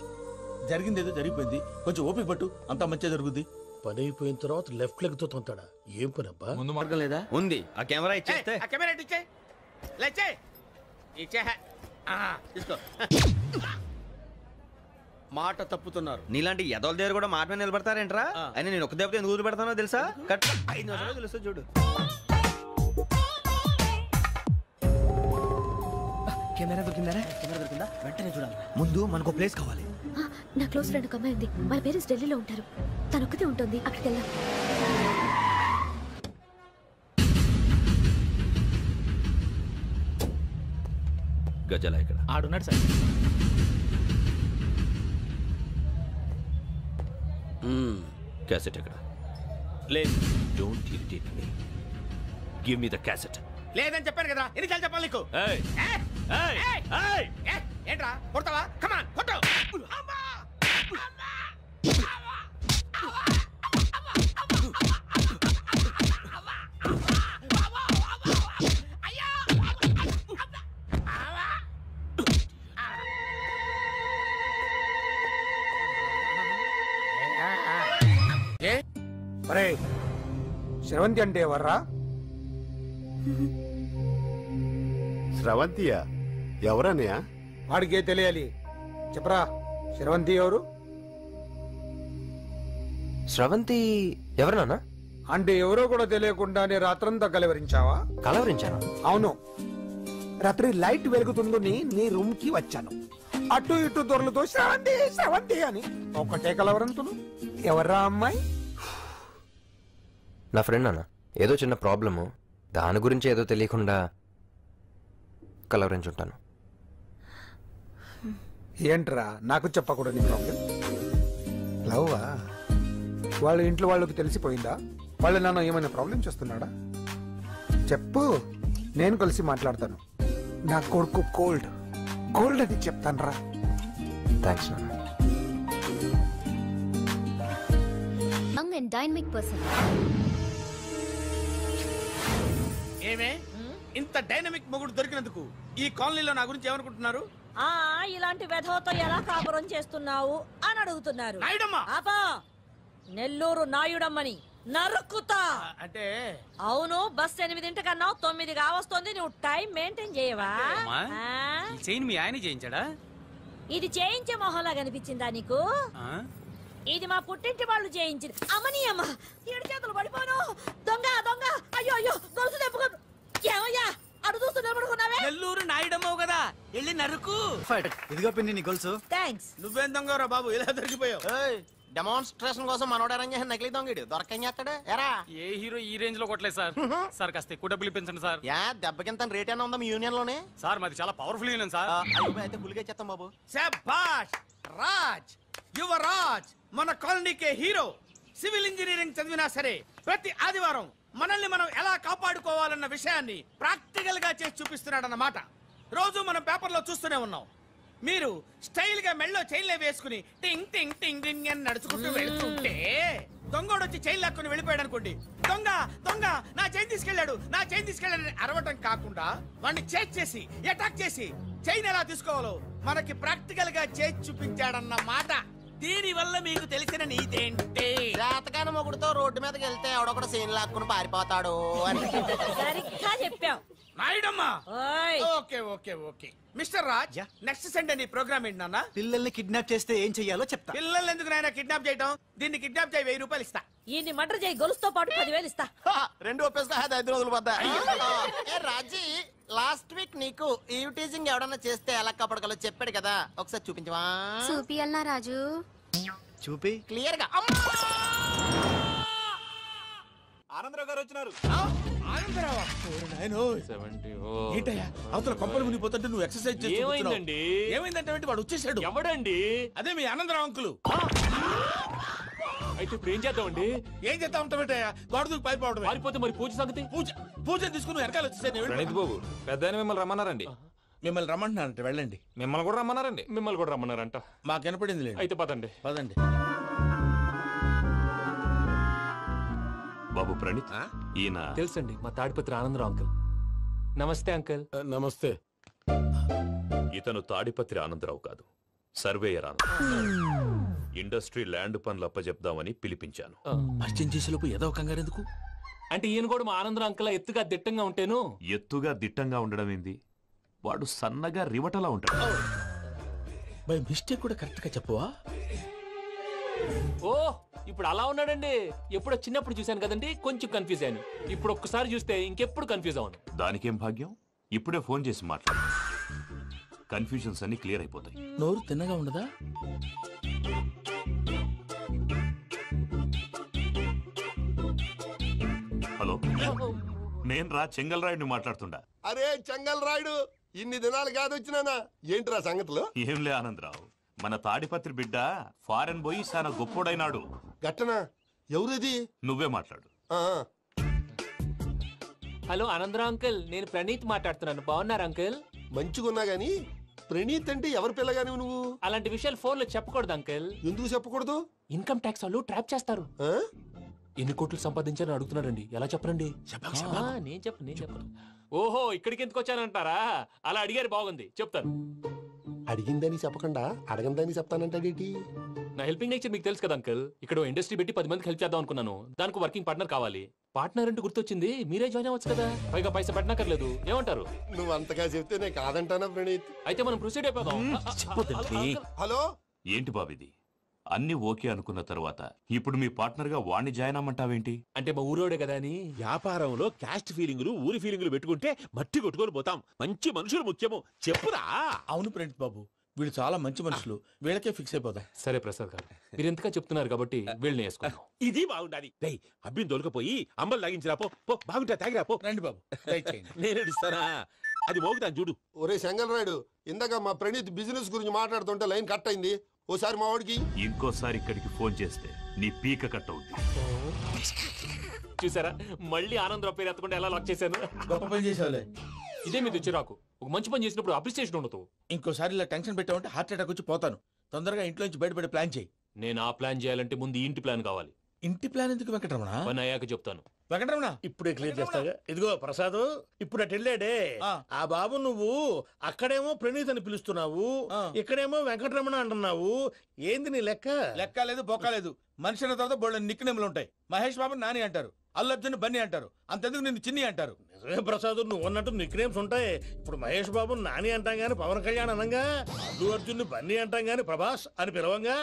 జరిగింది ఏదో జరిగిపోయింది, కొంచెం ఓపిక పట్టు, అంతా మంచిగా జరుగుద్ది. పని అయిపోయిన తర్వాత లెఫ్ట్ లెగ్ తో తొంతాడా? ఏం పని అబ్బా? ముందు మార్గం లేదా? ఉంది. ఆ కెమెరా ఇచ్చేస్తే. ఆ కెమెరా ఇచ్చే, లేచే ఇచ్చే. తీసుకో. మాట తప్పుతున్నారు. నీలాంటి ఎదల దగ్గర కూడా మాట మీద నిలబడతారేంట్రా? అని నేను ఒక దెబ్బతో ఎందుకు ఊరు పెడతానో తెలుసా? కట్ 5 నిమిషాలు తెలుసా చూడు. కెమెరా దొరికిందా? కెమెరా దొరికిందా? వెంటనే చూడాలి. ముందు మనకు ప్లేస్ కావాలి. నా క్లోజ్ ఫ్రెండ్ ఒక అమ్మాయి ఉంది, వాళ్ళ పేరెంట్స్ ఢిల్లీలో ఉంటారు. తను ఒక్కతే ఉంటుంది, అక్కడికి వెళ్దాం. గజాల ఇక్కడ ఆడున్నాడు సార్. క్యాసెట్ ఎక్కడ? లేదు. Don't irritate me. Give me the cassette. లేదని చెప్పాను కదా, ఎన్నిసార్లు చెప్పాలి నీకు? ఏంట్రా కొడతావా? కమాన్ కొట్టు. అరే శ్రవంతి అంటే ఎవర్రా? స్రవంతియా? ఎవరన్నయ్యా? వాడికే తెలియాలి, చెప్పరా. శ్రవంతి ఎవరు? స్రవంతి ఎవరన్నా? అంటే ఎవరో కూడా తెలియకుండానే రాత్రంతా కలవరించావా? కలవరించాను. అవును, రాత్రి లైట్ వెలుగుతుందని నీ రూమ్ కి వచ్చాను. అటు ఇటు దొరలతో శ్రవంతి శ్రవంతి అని ఒకటే కలవరంతులు. ఎవర్రా అమ్మాయి? నా ఫ్రెండ్ అన్న, ఏదో చిన్న ప్రాబ్లము, దాని గురించి ఏదో తెలియకుండా కలవరించుంటాను. ఏంట్రా నాకు చెప్పకూడదు నీ ప్రాబ్లం? లవ్వా? వాళ్ళ ఇంట్లో వాళ్ళకి తెలిసిపోయిందా? వాళ్ళ నాన్న ఏమైనా ప్రాబ్లం చేస్తున్నాడా? చెప్పు, నేను కలిసి మాట్లాడతాను. నా కొడుకు కోల్డ్ కోల్డ్ అది చెప్తాను రా. థ్యాంక్స్ నాన్న. Young and dynamic person. ఏమే ఇంత డైనమిక్ మొగుడు దొరికినందుకు ఈ కాలనీలో నా గురించి ఏమనుకుంటున్నారు? ఇలాంటి వెధవతో ఎలా కాపురం చేస్తున్నావు అని అడుగుతున్నారు. ఆపా, నెల్లూరు నాయుడమ్మని నరుక్కుతా. అంటే అవును, బస్ 8:00 9 కావస్తుంది. నువ్వు టైం మెయింటైన్ చేయవా? చైన్ మీ ఆయన చేయించాడా? ఇది చేయించే మొహంలా కనిపించిందా నీకు? ఇది మా పుట్టింటి వాళ్ళు చేయించింది. అమ్మని అమ్మ, 7 చేతులు పడిపోను. దొంగ దొంగ, అయ్యో అయ్యో, గొలుసు తెప్పుకోను. ఏమయ్యా అడు చూస్తూ నిలబడుకున్నావే? నెల్లూరు నాయుడమ్మవు కదా, వెళ్ళి నరుకు. ఇదిగో పిన్ని నీ గొలుసు. థ్యాంక్స్. నువ్వేం దొంగరా బాబు, ఇలా దొరికిపోయావు? డెమాన్స్ట్రేషన్ కోసం మనోడు అరేంజ్ చేసిన నకిలీ దొంగడు దొరకం చేస్తాడు. ఎరా ఏ హీరో ఈ రేంజ్ లో కొట్టలేదు సార్. సార్ కాస్త ఎక్కువ డబ్బులు ఇప్పించండి సార్. దెబ్బకింత రేట్ అయినా ఉందా మీ యూనియన్ లోనే? సార్ మాది చాలా పవర్ఫుల్ యూనియన్ సార్. అయితే పులిగా చేస్తాం బాబు. శభాష్ రాజ్, యువరాజ్, మన కాలనీకే హీరో. సివిల్ ఇంజనీరింగ్ చదివినా సరే ప్రతి ఆదివారం మనల్ని మనం ఎలా కాపాడుకోవాలన్న విషయాన్ని ప్రాక్టికల్ గా చేసి చూపిస్తున్నాడన్నమాట. రోజు మనం పేపర్లో చూస్తూనే ఉన్నాం. మీరు స్టైల్ గా మెళ్ళో చైన్లే వేసుకుని టింగ్ టింగ్ టింగ్ టింగ్ అని నడుచుకుంటూ వెళ్తుంటే దొంగోడు వచ్చి చైన్ లాక్కుని వెళ్ళిపోయాడు అనుకోండి. దొంగ దొంగ నా చైన్ తీసుకెళ్ళాడు, నా చైన్ తీసుకెళ్ళాడని అరవటం కాకుండా వాడిని చేజ్ చేసి అటాక్ చేసి చైన్ ఎలా తీసుకోవాలో మనకి ప్రాక్టికల్ గా చేసి చూపించాడన్న మాట. దీని వల్ల మీకు తెలిసిన నీతేంటి? జాతకాన మొగుడుతో రోడ్డు మీదకి వెళ్తే ఎవడొకడు సీన్ లాక్కుని పారిపోతాడు అని. సరిగ్గా చెప్పావు నాయుడమ్మా. Okay okay okay mister Raj, next Sunday నీ ప్రోగ్రామ్ ఏంటి నాన్న? పిల్లల్ని కిడ్నాప్ చేస్తే ఏం చెయ్యాలో చెప్తా. పిల్లల్ని ఎందుకు నాయన కిడ్నాప్ చేయటం? దీన్ని కిడ్నాప్ చేయి, 1000 రూపాయలు ఇస్తా. ఈయన్ని మటర్ చేయి, గొలుసుతో పాటు 10,000 ఇస్తా. 2 ఒప్పేసుకో, 5 రోజులు పడ్డా. ఏ రాజీ, లాస్ట్ వీక్ నీకు ఈవ్ టీజింగ్ ఎవడన్నా చేస్తే ఎలా కప్పడగలో చెప్పాడు కదా, ఒకసారి చూపించవా? చూపియల్నా రాజు? చూపి క్లియర్ గా. ఆనందరావు గారు వచ్చినారు. ఏంటయ్యా అవతల కొంపలు మునిగిపోతుంటే నువ్వు ఎక్సర్సైజ్ చేస్తూ ఏమైందండి? ఏమైందంటే వాడు వచ్చేసాడు. ఎవడండి? అదే మీ ఆనందరావు అంకులు. అయితే ఇప్పుడు ఏం చేద్దామండి? ఏం చేస్తా ఉంటావేటయ్యా? గోడ దూకి పారిపోవడం. పారిపోతే మరి పూజ సంగతి? పూజ తీసుకుని వెనకాల వచ్చేసాను. ప్రణీత్ బాబు, పెద్ద మిమ్మల్ని రమ్మన్నారండి. మిమ్మల్ని రమ్మంటున్నారంట, వెళ్ళండి. మిమ్మల్ని కూడా రమ్మన్నారండి. మిమ్మల్ని కూడా రమ్మన్నారంట. మాకు వినపడింది లేదు. అయితే పదండి. పదండి. బాబు ప్రణీత్, ఈయన తెలుసండి, మా తాడిపత్రి ఆనందరావు అంకుల్. నమస్తే అంకుల్. నమస్తే. ఇతను తాడిపత్రి ఆనందరావు కాదు, సర్వేయర్ ఆనందరావు. ఇండస్ట్రీ ల్యాండ్ పనులు అప్పజెప్దామని పిలిపించాను. పరిచయం చేసేలోపు ఏదో కంగారు ఎందుకు? అంటే ఈయన కూడా మా ఆనందరావు అంకుల్ ఎత్తుగా దిట్టంగా ఉంటేను. ఎత్తుగా దిట్టంగా ఉండడం ఏంది? వాడు సన్నగా రివటలా ఉంటాడు. బై మిస్టేక్ కూడా కరెక్ట్ గా చెప్పవా? ఓ, ఇప్పుడు అలా ఉన్నాడండి. ఎప్పుడో చిన్నప్పుడు చూశాను కదండి, కొంచెం కన్ఫ్యూజ్ అయ్యాను. ఇప్పుడు ఒక్కసారి చూస్తే ఇంకెప్పుడు కన్ఫ్యూజ్ అవును. దానికేం భాగ్యం, ఇప్పుడే ఫోన్ చేసి మాట్లాడు. కన్ఫ్యూజన్స్ అన్ని క్లియర్ అయిపోతాయి. నోరు తిన్నగా ఉండదా? హలో, నేను రా చెంగల్ రాయుడిని మాట్లాడుతుండా. అరే చెంగల్ రాయుడు, ఇన్ని దినాలు కాదు వచ్చినానా? ఏంట్రా సంగతులు? ఏంలే ఆనందరావు, మన తాడిపత్రి బిడ్డ ఫారెన్ పోయి చాలా గొప్పోడైనాడు. గట్టనా? ఎవరిది? నువ్వే మాట్లాడు. హలో ఆనందరావు అంకుల్, నేను ప్రణీత్ మాట్లాడుతున్నాను. బాగున్నారు అంకుల్? మంచిగున్నా గాని ప్రణీత్ అంటే ఎవరి పిల్లగాని నువ్వు? అలాంటి విషయాలు ఫోన్ లో చెప్పకూడదు అంకుల్. ఎందుకు చెప్పకూడదు? ఇన్కమ్ ట్యాక్స్ వాళ్ళు ట్రాప్ చేస్తారు. ఎన్ని కోట్లు సంపాదించాలని అడుగుతున్నారండి, ఎలా చెప్పరండి? నేను చెప్పను. ఓహో, ఇక్కడికి ఎందుకు వచ్చానంటారా? అలా అడిగారు, బాగుంది, చెప్తాను. అడిగిందని చెప్పకుండా అడగందని చెప్తానంటాడేటి? నా హెల్పింగ్ నేచర్ మీకు తెలుసు కదా అంకుల్. ఇక్కడ ఇండస్ట్రీ పెట్టి 10 మందికి హెల్ప్ చేద్దాం అనుకున్నాను. దానికి వర్కింగ్ పార్ట్నర్ కావాలి. పార్ట్నర్ అంటే గుర్తొచ్చింది, మీరే జాయిన్ అవ్వచ్చు కదా, పైగా పైసా పెట్టనక్కర్లేదు. ఏమంటారు? నువ్వు అంతగా చెప్తే నేను కాదంటానా ప్రణీత్? అయితే మనం ప్రొసీడ్ అయిపోదాం. హలో, ఏంటి బాబిది? అన్ని ఓకే అనుకున్న తర్వాత ఇప్పుడు మీ పార్ట్నర్ గా వాణ్ణి జాయిన్ అమ్మంటావేంటి? అంటే మా ఊరోడే కదా అని. వ్యాపారంలో క్యాస్ట్ ఫీలింగులు, ఊరి ఫీలింగులు పెట్టుకుంటే మట్టి కొట్టుకొని పోతాం. మంచి మనుషులు ముఖ్యము. చెప్పురా. అవును ప్రణీత్ బాబు, వీళ్ళు చాలా మంచి మనుషులు, వీళ్ళకే ఫిక్స్ అయిపోతాం. సరే ప్రసాద్ గారు, మీరు ఎంతగా చెప్తున్నారు కాబట్టి వీళ్ళని వేసుకున్నాం. ఇది బాగుండాలి. డై అబ్బిని దొలకపోయి అమ్మలు లాగించిరా పో. బాగుంటా, తాగిరా పో. రండి బాబు, నేను ఇస్తానా? అది మోగుతాను చూడు. ఒరే చెంగల్ రాయుడు, ఇందాక మా ప్రణీత్ బిజినెస్ గురించి మాట్లాడుతుంటే లైన్ కట్ అయింది. ఓసారి మా వాడికి ఇంకోసారి ఇక్కడికి ఫోన్ చేస్తే నీ పీక కట్ అవుద్ది. చూసారా, మళ్ళీ ఆనందరావు పేరు ఎత్తకుండా ఎలా లాక్ చేశాను. గొప్ప పని చేసేవాళ్ళే. ఇదే మీద చిరాకు. ఒక మంచి పని చేసినప్పుడు అప్రిసియేషన్ ఉండదు. ఇంకోసారి ఇలా టెన్షన్ పెట్టామంటే హార్ట్ అటాక్ వచ్చి పోతాను. తొందరగా ఇంట్లో నుంచి బయటపడే ప్లాన్ చేయి. నేను ఆ ప్లాన్ చేయాలంటే ముందు ఇంటి ప్లాన్ కావాలి. ఇంటి ప్లాన్ ఎందుకు వెంకటరమణ? పని అయ్యాక చెప్తాను. వెంకటరమణ ఇప్పుడే క్లియర్ చేస్తాగా. ఇదిగో ప్రసాద్, ఇప్పుడు అటు వెళ్ళాడే ఆ బాబు, నువ్వు అక్కడేమో ప్రణీత్ అని పిలుస్తున్నావు, ఇక్కడేమో వెంకటరమణ అంటున్నావు. ఏంది నీ లెక్క? లెక్క లేదు, బొక్క లేదు. మనిషి అన్న తర్వాత బోళ్ళ నిక్ నేమ్లు ఉంటాయి. మహేష్ బాబు నాని అంటారు, అల్లు అర్జున్ బన్నీ అంటారు, అంతెందుకు నిన్ను చిన్ని అంటారు. నిజమే ప్రసాద్, నువ్వు అన్నట్టు నిక్ నేమ్స్ ఉంటాయి. ఇప్పుడు మహేష్ బాబు నాని అంటాం గాని పవన్ కళ్యాణ్ అనంగా, అల్లు అర్జున్ బన్నీ అంటాం గాని ప్రభాస్ అని పిలవంగా.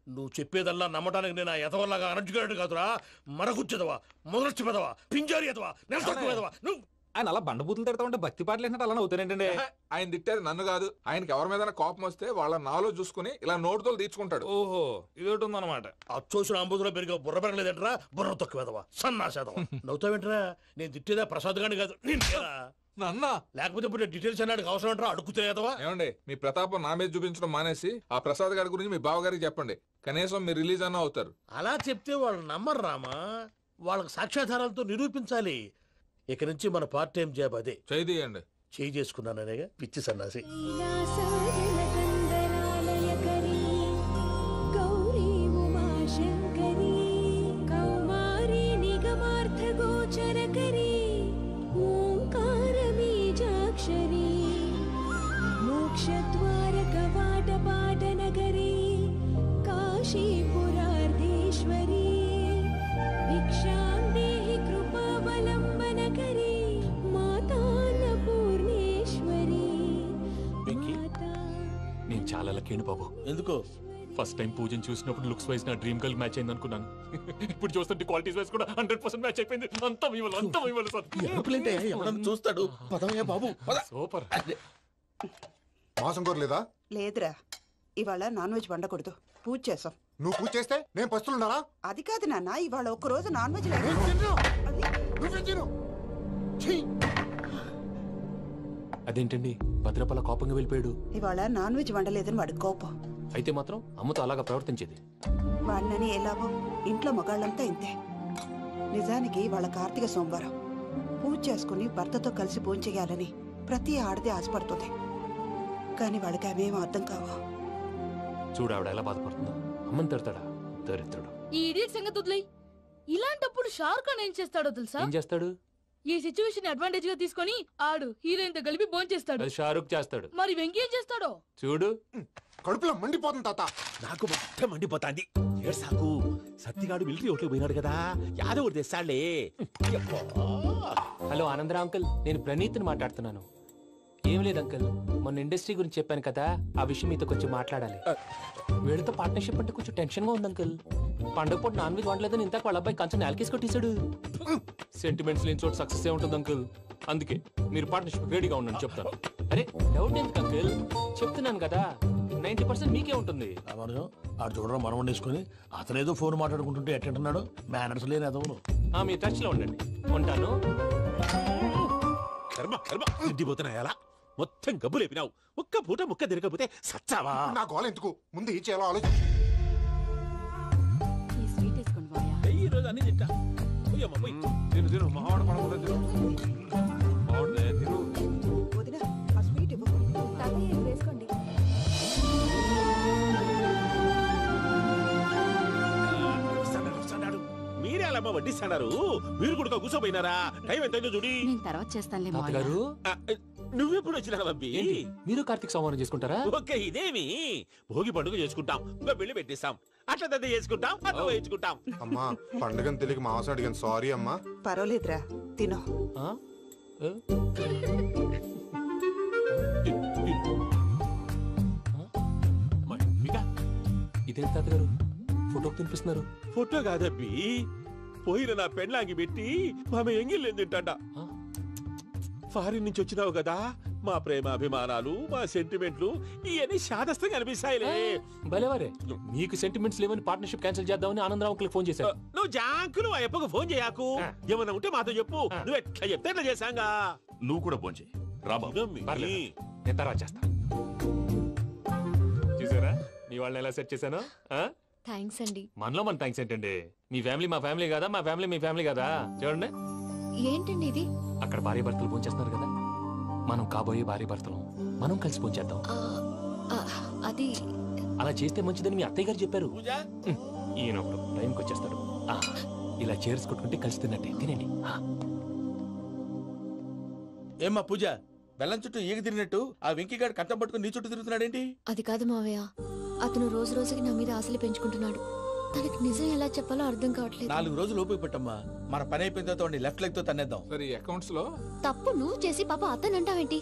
నువ్వు చెప్పేదల్లా నమ్మటానికి నేను ఎతవల్లాగా అనర్జుకేటెడ్ కాదురా. మరగుచ్చదవా, మొదలచ్చి పెదవా, పింజారి ఎదవా, నెలసొక్కుదవా. నువ్వు ఆయన అలా బండబూతులు తిడతా ఉంటే భక్తి పాటలు ఏంటంటే అలా అవుతానంటే. ఆయన తిట్టేది నన్ను కాదు, ఆయనకి ఎవరి మీద కోపం వస్తే వాళ్ళ నాలో చూసుకుని ఇలా నోటుతో తీర్చుకుంటాడు. ఓహో, ఇదొకటి ఉందన్నమాట. అచ్చోసిన అంబుధులో పెరిగే బుర్ర పెరగలేదంటరా, బుర్ర తొక్కువేదవా, సన్నాసేదవా. నవ్వుతావేంట్రా? నేను తిట్టేదా ప్రసాద్ గాని కాదు, నన్నా. లేకపోతే ఇప్పుడు డీటెయిల్స్ అన్నాడు అవసరం అంటారా? అడుగుతాయేదవా. ఏమండి, మీ ప్రతాపం నా మీద చూపించడం మానేసి ఆ ప్రసాద్ గారి గురించి మీ బావగారికి చెప్పండి. కనీసం మీరు రిలీజ్ అన్న అవుతారు. అలా చెప్తే వాళ్ళు నమ్మరు రామా. వాళ్ళకి సాక్ష్యాధారాలతో నిరూపించాలి. ఇక నుంచి మన పార్ట్ టైం జాబ్ అదే. చేయండి. చేయి చేసుకున్నాననేగా పిచ్చి సన్నాసి. నేను చాలా లక్కీ బాబు. ఎందుకో? ఫస్ట్ టైం పూజను చూసినప్పుడు లుక్స్ వైజ్ నా డ్రీమ్ గర్ల్ మ్యాచ్ అయింది అనుకున్నాను. ఇప్పుడు చూస్తుంటే క్వాలిటీస్ వైజ్ కూడా 100% మ్యాచ్ అయిపోయింది. అంతా మీ వల్ల సార్. చూస్తాడు. పదవయ్యా బాబు. సూపర్. మాసం కోరలేదా? లేదురా, ఇవాళ నాన్ వెజ్ వండకూడదు, పూజ చేసాం. నువ్వు పూజ చేస్తే నేను పస్తులున్నారా? అది కాదు నాన్న, ఇవాళ ఒక్క రోజు నాన్ వెజ్ లేదు. అదేంటండి భద్రపల కోపంగా వెళ్ళిపోయాడు? ఇవాళ నాన్ వెజ్ వండలేదని వాడి కోపం. అయితే మాత్రం అమ్మతో అలాగా ప్రవర్తించేది. వాడినని ఎలాగో ఇంట్లో మగాళ్ళంతా ఇంతే. నిజానికి వాళ్ళ కార్తీక సోమవారం పూజ చేసుకుని భర్తతో కలిసి పూజ చేయాలని ప్రతి ఆడది ఆశపడుతుంది. కానీ వాళ్ళకి అవేమో అర్థం కావు. చూడు ఆవిడ ఎలా బాధపడుతుందో. అమ్మని తిడతాడా దరిద్రుడు. ఈ ఇడియట్ సంగతి వదిలేయ్. ఇలాంటప్పుడు షారుఖ్ ఖాన్ ఏం చేస్తాడో తెలుసా? ఏం చేస్తాడు? ఈ సిచ్యువేషన్ అడ్వాంటేజ్ గా తీసుకొని ఆడు హీరోయిన్ తో కలిపి బోన్ చేస్తాడు. అది షారుఖ్ చేస్తాడు. మరి వెంకీ ఏం చేస్తాడో చూడు. కడుపులో మండిపోతుంది తాత. నాకు మొత్తం మండిపోతాంది. ఏడ్సాకు. సత్తిగాడు మిలిటరీ ఓట్లకు పోయినాడు కదా, యాదవ్ తెస్తాడులే. హలో ఆనందరా అంకుల్, నేను ప్రణీత్ని మాట్లాడుతున్నాను. ఏం లేదు అంకుల్, మొన్న ఇండస్ట్రీ గురించి చెప్పాను కదా, ఆ విషయం మీతో కొంచెం మాట్లాడాలి. వీళ్ళతో పార్ట్నర్షిప్ అంటే కొంచెం టెన్షన్ గా ఉంది అంకుల్. పండుగ పూట నాన్ వెజ్ వండలేదని ఇంతకు వాళ్ళ అబ్బాయి కంచెం నేలకేసి కొట్టేశాడు. సెంటిమెంట్స్ లేని చోట సక్సెస్ ఏ ఉంటుంది అంకుల్. అందుకే మీరు పార్ట్నర్షిప్ రెడీగా ఉండండి చెప్తాను. అరే డౌట్ ఎందుకు అంకుల్, చెప్తున్నాను కదా 90% మీకే ఉంటుంది. ఆడు చూడడం మనం వండేసుకుని అతనేదో ఫోన్ మాట్లాడుకుంటుంటే ఎట్టంటున్నాడు. మేనర్స్ లేని అదవును. మీ టచ్ లో ఉండండి. ఉంటాను. కర్మ కర్మ ఇంటిపోతున్నా ఎలా మొత్తం గబ్బు లేపినావు. ఒక్క పూట ముక్క తిరగకపోతే సచ్చావా? నా గోల ఎందుకు, ముందు ఏం చేయాలో ఆలోచించు. ఈ రోజు అన్ని తింటా. తిను తిను మావాడు పడకుండా తిను. మావాడే తిను. వదినా, ఆ స్వీట్ ఇవ్వు. వేసుకోండి. మీరే అలా వడ్డిస్తాడారు. మీరు కూడా కూర్చోపోయినారా? టైం ఎంతైందో చూడి. తర్వాత చేస్తానులే తాతగారు. నువ్వెప్పుడు వచ్చినా అబ్బి? మీరు కార్తీక సోమవారం చేసుకుంటారా? ఓకే, ఇదేమి భోగి పండుగ చేసుకుంటాం, ఇంకా పెళ్లి పెట్టిస్తాం, అట్లా దద్ద చేసుకుంటాం, అట్లా వేయించుకుంటాం. అమ్మా పండుగని తెలియక మాంసం అడిగాను, సారీ అమ్మా. పర్వాలేదురా, తినో. ఇదేం తాతగారు ఫోటోకి తినిపిస్తున్నారు? ఫోటో కాదబ్బి, పోయిన నా పెళ్ళాంగి పెట్టి ఆమె ఎంగిల్లేం తింటాడ. ఫారిన్ నుంచి వచ్చినావు కదా, మా ప్రేమ అభిమానాలు, మా సెంటిమెంట్లు ఇవన్నీ శాదస్తంగా అనిపిస్తాయిలే. భలేవారే, మీకు సెంటిమెంట్స్ లేవని పార్ట్నర్షిప్ క్యాన్సిల్ చేద్దామని ఆనందరావుకి ఫోన్ చేశారు. నువ్వు జాంకులు ఆ ఎప్పకు ఫోన్ చేయకు. ఏమన్నా ఉంటే మాతో చెప్పు. నువ్వు ఎట్లా చెప్తే ఎట్లా చేశాంగా. నువ్వు కూడా ఫోన్ చేయి. నేను తర్వాత చేస్తా. చూసారా మీ వాళ్ళని ఎలా సెట్ చేశాను? థ్యాంక్స్ అండి. మనలో మన థ్యాంక్స్ ఏంటండి? మీ ఫ్యామిలీ మా ఫ్యామిలీ కదా, మా ఫ్యామిలీ మీ ఫ్యామిలీ కదా. చూడండి ఏంటండి ఇది? అక్కడ భార్య భర్తలు పోంచేస్తున్నారు కదా, మనం కాబోయే భార్య భర్తలు మనం కలిసి పోంచేద్దాం. అది అలా చేస్తే మంచిదని మీ అత్తయ్య గారు చెప్పారు. ఈయన ఒకడు టైంకి వచ్చేస్తాడు. ఇలా చేర్స్ కొట్టుకుంటే కలిసి తిన్నట్టే. తినండి. ఏమ్మా పూజ, బెల్లం చుట్టూ ఈగ తిరిగినట్టు ఆ వెంకీగాడు కంటం పట్టుకుని నీ చుట్టూ తిరుగుతున్నాడేంటి? అది కాదు మావయ్య, అతను రోజు రోజుకి నా మీద ఆశలు పెంచుకుంటున్నాడు. తనకి నిజం ఎలా చెప్పాలో అర్థం కావట్లేదు. 4 రోజులు ఓపిక పట్టమ్మా, మన పని అయిపోయిన తర్వాత లెఫ్ట్ లెగ్ తో తన్నేద్దాం. సరే అకౌంట్స్ లో తప్పు నువ్వు చేసి పాప అతను అంటావేంటి?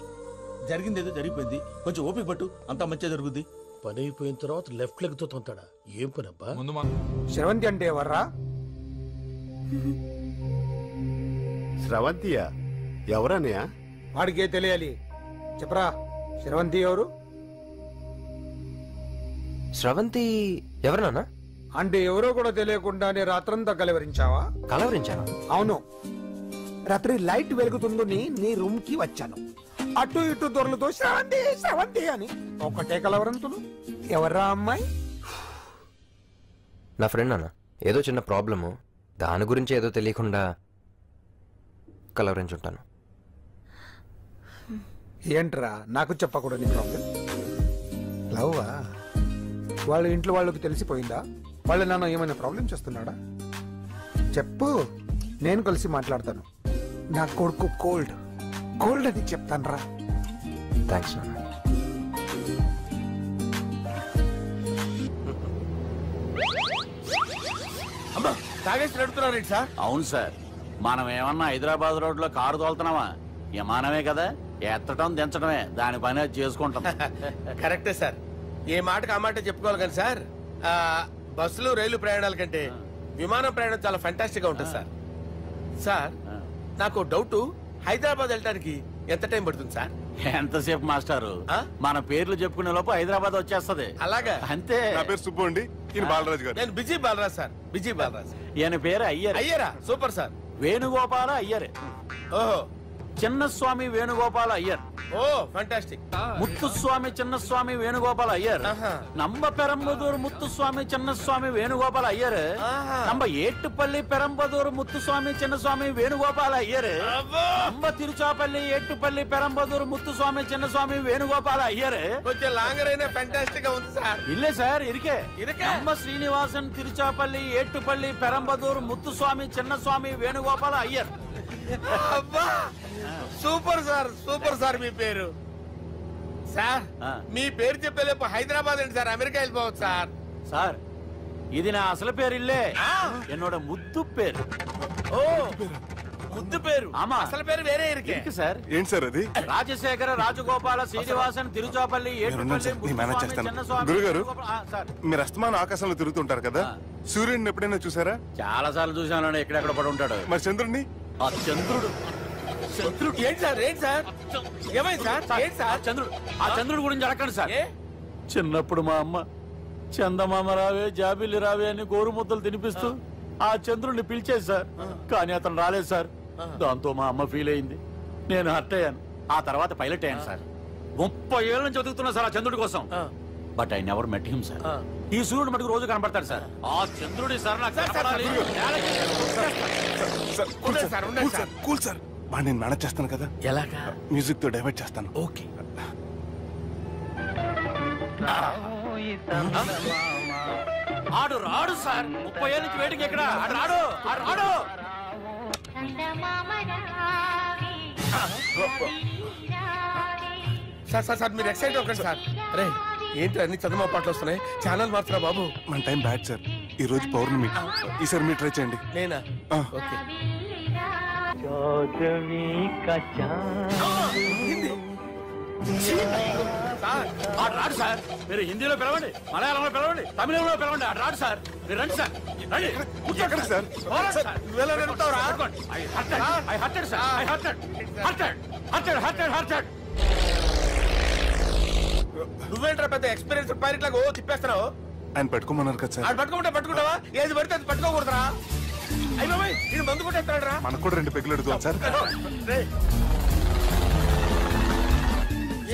జరిగిందేదో జరిగిపోయింది, కొంచెం ఓపిక పట్టు, అంతా మంచిగా జరుగుద్ది. పని అయిపోయిన తర్వాత లెఫ్ట్ లెగ్ తో తొంతాడా? ఏం పని అబ్బా? శ్రవంతి అంటే ఎవర్రా? శ్రవంతియా? ఎవరన్నయ్యా? వాడికే తెలియాలి, చెప్పరా. శ్రవంతి ఎవరు? శ్రవంతి ఎవరు నాన్న? అంటే ఎవరో కూడా తెలియకుండానే రాత్రంతా కలవరించావా? కలవరించాను. అవును, రాత్రి లైట్ వెలుగుతుందని నీ రూమ్ కి వచ్చాను. అటు ఇటు దొరలతో శ్రవంతి శ్రవంతి అని ఒకటే కలవరంతులు. ఎవర్రా అమ్మాయి? నా ఫ్రెండ్ అన్న, ఏదో చిన్న ప్రాబ్లము, దాని గురించి ఏదో తెలియకుండా కలవరించుంటాను. ఏంట్రా నాకు చెప్పకూడదు నీ ప్రాబ్లం? లవ్వా? వాళ్ళ ఇంట్లో వాళ్ళకి తెలిసిపోయిందా? వాళ్ళు నన్ను ఏమైనా ప్రాబ్లం చేస్తున్నాడా? చెప్పు, నేను కలిసి మాట్లాడతాను. నా కొడుకు కోల్డ్ అని చెప్తాను రా. థ్యాంక్స్ నాన్న. అమ్మా తాగేసి నడుపుతున్నారేంటి సార్? అవును సార్, మనం ఏమన్నా హైదరాబాద్ రోడ్ లో కారు తోలుతున్నామా? విమానమే కదా, ఎత్తడం దించడమే దాని పని అది చేసుకుంటాం. కరెక్టే సార్, ఏ మాటకు ఆ మాట చెప్పుకోవాలి కానీ సార్, బస్సులు రైలు ప్రయాణాల కంటే విమానం ప్రయాణం చాలా ఫెంటాస్టిక్ గా ఉంటుంది సార్. సార్ నాకు డౌట్, హైదరాబాద్ వెళ్ళడానికి ఎంత టైం పడుతుంది సార్? ఎంతసేపు మాస్టారు, మన పేర్లు చెప్పుకునే లోపు హైదరాబాద్ వచ్చేస్తది. అలాగా? అంతే. నా పేరు సుబ్బు అండి, ఈయన బాలరాజు గారు. నేను busy Balaraj sir, busy Balaraj. ఈయన పేరు అయ్యర్. అయ్యరా? Super sir. వేణుగోపాల అయ్యర్. ఓహో. చిన్నస్వామి వేణుగోపాల అయ్యర్. Oh fantastic. ముత్తుస్వామి చిన్నస్వామి వేణుగోపాల అయ్యర్. நம்ம பெரம்பதூர் முத்துசுவாமி சின்னசுவாமி வேணுகோபால ஐயர். நம்ம ஏட்டுப்பள்ளி பெரம்பதூர் முத்துசுவாமி சின்னசுவாமி வேணுகோபால ஐயர். நம்ம திருச்சாப்பள்ளி ஏட்டுப்பள்ளி பெரம்பதூர் முத்துசுவாமி சின்னசுவாமி வேணுகோபால ஐயர். కొంచెం లాంగర్ అయినా ఫెంటాస్టిక్ గా ఉంది సార్. இல்ல சார், இருக்கே. நம்ம ஸ்ரீனிவாசன் திருச்சாப்பள்ளி ஏட்டுப்பள்ளி பெரம்பதூர் முத்துசுவாமி சின்னசுவாமி வேணுகோபால ஐயர். అబ్బా సూపర్ సార్, సూపర్ సార్. మీ పేరు సార్, మీ పేరు చెప్పేలేపు హైదరాబాద్ అండి సార్, అమెరికా వెళ్ళిపోవచ్చు సార్. సార్ ఇది నా అసలు పేరు ఇల్లే, என்னோட ముద్దు పేరు. ఓ ముద్దు పేరు? ఆమా. అసలు పేరు వేరే ఇరుకే సార్. ఏంటి సార్ అది? రాజశేఖర రాజగోపాల శ్రీనివాసన్ తిరుచాపల్లి గురుగారు, మీరు అస్తమానం ఆకాశంలో తిరుగుతుంటారు కదా, సూర్యుడిని ఎప్పుడైనా చూసారా? చాలా సార్లు చూసాను, ఎక్కడెక్కడ పడి ఉంటాడు. మరి చంద్రుడిని? ఆ చంద్రుడు. చంద్రుడు ఏంటి సార్? ఏంటి సార్? ఏమైంది సార్? ఏంటి సార్? చంద్రుడు. ఆ చంద్రుడు గురించి అడగండి సార్. చిన్నప్పుడు మా అమ్మ చందమామ రావే జాబిల్లి రావే అని గోరు ముద్దలు తినిపిస్తూ ఆ చంద్రుడిని పిలిచేది సార్, కానీ అతను రాలేదు సార్. దాంతో మా అమ్మ ఫీల్ అయింది, నేను హర్ట్ అయ్యాను. ఆ తర్వాత పైలట్ అయ్యాను సార్. 30 ఏళ్ళ నుంచి చదువుతున్నా సార్ ఆ చంద్రుడి కోసం. But I never met him sir. ఈ సూర్యుడు మటుకు రోజు కనపడతాడు సార్. ఆ చంద్రుడి సార్ నాకు కనపడాలి. కూల్ సార్, వాడు నేను మేనేజ్ చేస్తాను కదా. ఎలాగా? మ్యూజిక్ తో డైవర్ట్ చేస్తాను. ఓకే. ఆడు రాడు సార్, 30 ఏళ్ళ నుంచి వెయిటింగ్. ఎక్కడ ఆడు రాడు, ఆడు రాడు. సార్ సార్ సార్ మీరు ఎక్సైట్ అవ్వకండి సార్. అరే ఏంటి అన్ని చదువు పాటలు వస్తున్నాయి, ఛానల్ మార్చరా బాబు. మన టైం బ్యాడ్ సార్, ఈ రోజు పౌర్ణమి. ఈసారి మీరు ట్రై చేయండి. నేనా? ఓకే. ఆడు రాడు సార్, మీరు హిందీలో పిలవండి, మలయాళంలో పిలవండి, తమిళంలో పిలవండి. ఆడు రాడు సార్, మీరు రండి సార్, రండి. కూర్చోకండి సార్. నువ్వేంట్రా పెద్ద ఎక్స్పీరియన్స్ పైరెట్ లాగా ఓ తిప్పేస్తున్నావు? ఆయన పట్టుకోమన్నారు కదా సార్. ఆడు పట్టుకుంటావా? ఏది పడితే అది పట్టుకోకూడదురా. అయ్యి బాబాయ్, నేను మందు కొట్టేస్తాడు రా. మనకు కూడా 2 పెగ్గులు అడుగుతాం సార్.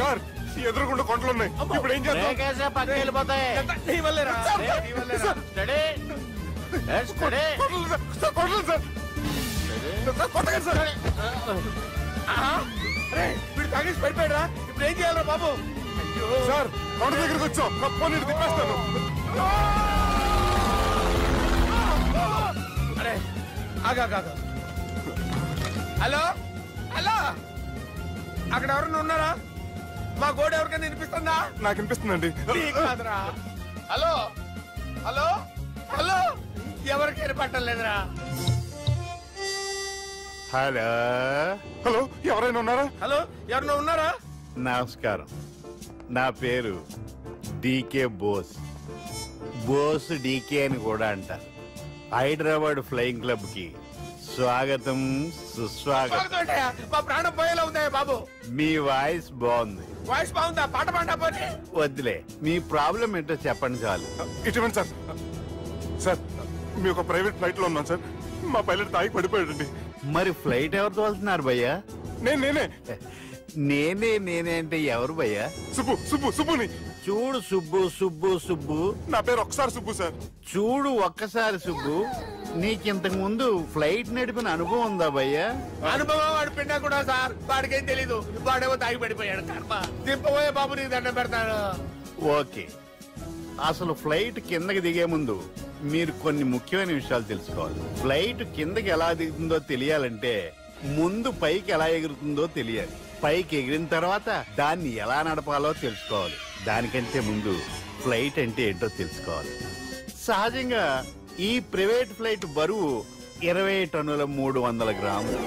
సార్ ఎదురుకుండా కొండలు ఉన్నాయి, ఇప్పుడు ఏం చేద్దాం? పక్కకి వెళ్ళిపోతాయి. నీ వల్లేరా? వీడు తాగేసి పడిపోయాడురా, ఇప్పుడు ఏం చేయాలరా బాబు? సార్ కొండ దగ్గరికి వచ్చాం, పోనీ తిప్పేస్తాను. అరే ఆగా. హలో హలో, అక్కడ ఎవరన్నా ఉన్నారా? మా గోడ ఎవరికైనా వినిపిస్తుందా? నాకు వినిపిస్తుందండి. కాదురా. హలో హలో హలో, ఎవరికి వినపట్టలేదురా. హలో హలో, ఎవరైనా ఉన్నారా? హలో ఎవరైనా ఉన్నారా? నమస్కారం, నా పేరు డీకే బోస్. బోస్ డీకే అని కూడా అంటారు. హైదరాబాద్ ఫ్లయింగ్ క్లబ్ కి స్వాగతం, సుస్వాగతం. మా ప్రాణం పోయేలా ఉందా బాబు? మీ వాయిస్ బాగుంది. వాయిస్ బాగుందా? పాట పాడా పోనీ. వద్దులే, మీ ప్రాబ్లం ఏంటో చెప్పండి చాలు. ఇటువంటి సార్, సార్ మీ ఒక ప్రైవేట్ ఫ్లైట్ లో ఉన్నాం సార్, మా పైలట్ తాగి పడిపోయాడండి. మరి ఫ్లైట్ ఎవరితో వెళ్తున్నారు భయ్యా? నేనే అంటే ఎవరు భయ్యా? సుబ్బుని. చూడు సుబ్బు. నా పేరు ఒకసారి సుబ్బు సార్. చూడు ఒక్కసారి సుబ్బు, నీకు ఇంతకు ముందు ఫ్లైట్ నడిపిన అనుభవం ఉందా భయ్యా? అనుభవం వాడు పిన్నా కూడా సార్, వాడికేం తెలీదు. వాడేమో తాగి పడిపోయాడు. కర్మ దింపబోయే బాబు, నీకు దండం పెడతాను. ఓకే, అసలు ఫ్లైట్ కిందకి దిగే ముందు మీరు కొన్ని ముఖ్యమైన విషయాలు తెలుసుకోవాలి. ఫ్లైట్ కిందకి ఎలా దిగుతుందో తెలియాలంటే ముందు పైకి ఎలా ఎగురుతుందో తెలియాలి. పైకి ఎగిరిన తర్వాత దాన్ని ఎలా నడపాలో తెలుసుకోవాలి. దానికంటే ముందు ఫ్లైట్ అంటే ఏంటో తెలుసుకోవాలి. సహజంగా ఈ ప్రైవేట్ ఫ్లైట్ బరువు 20 టన్నుల 300 గ్రాములు.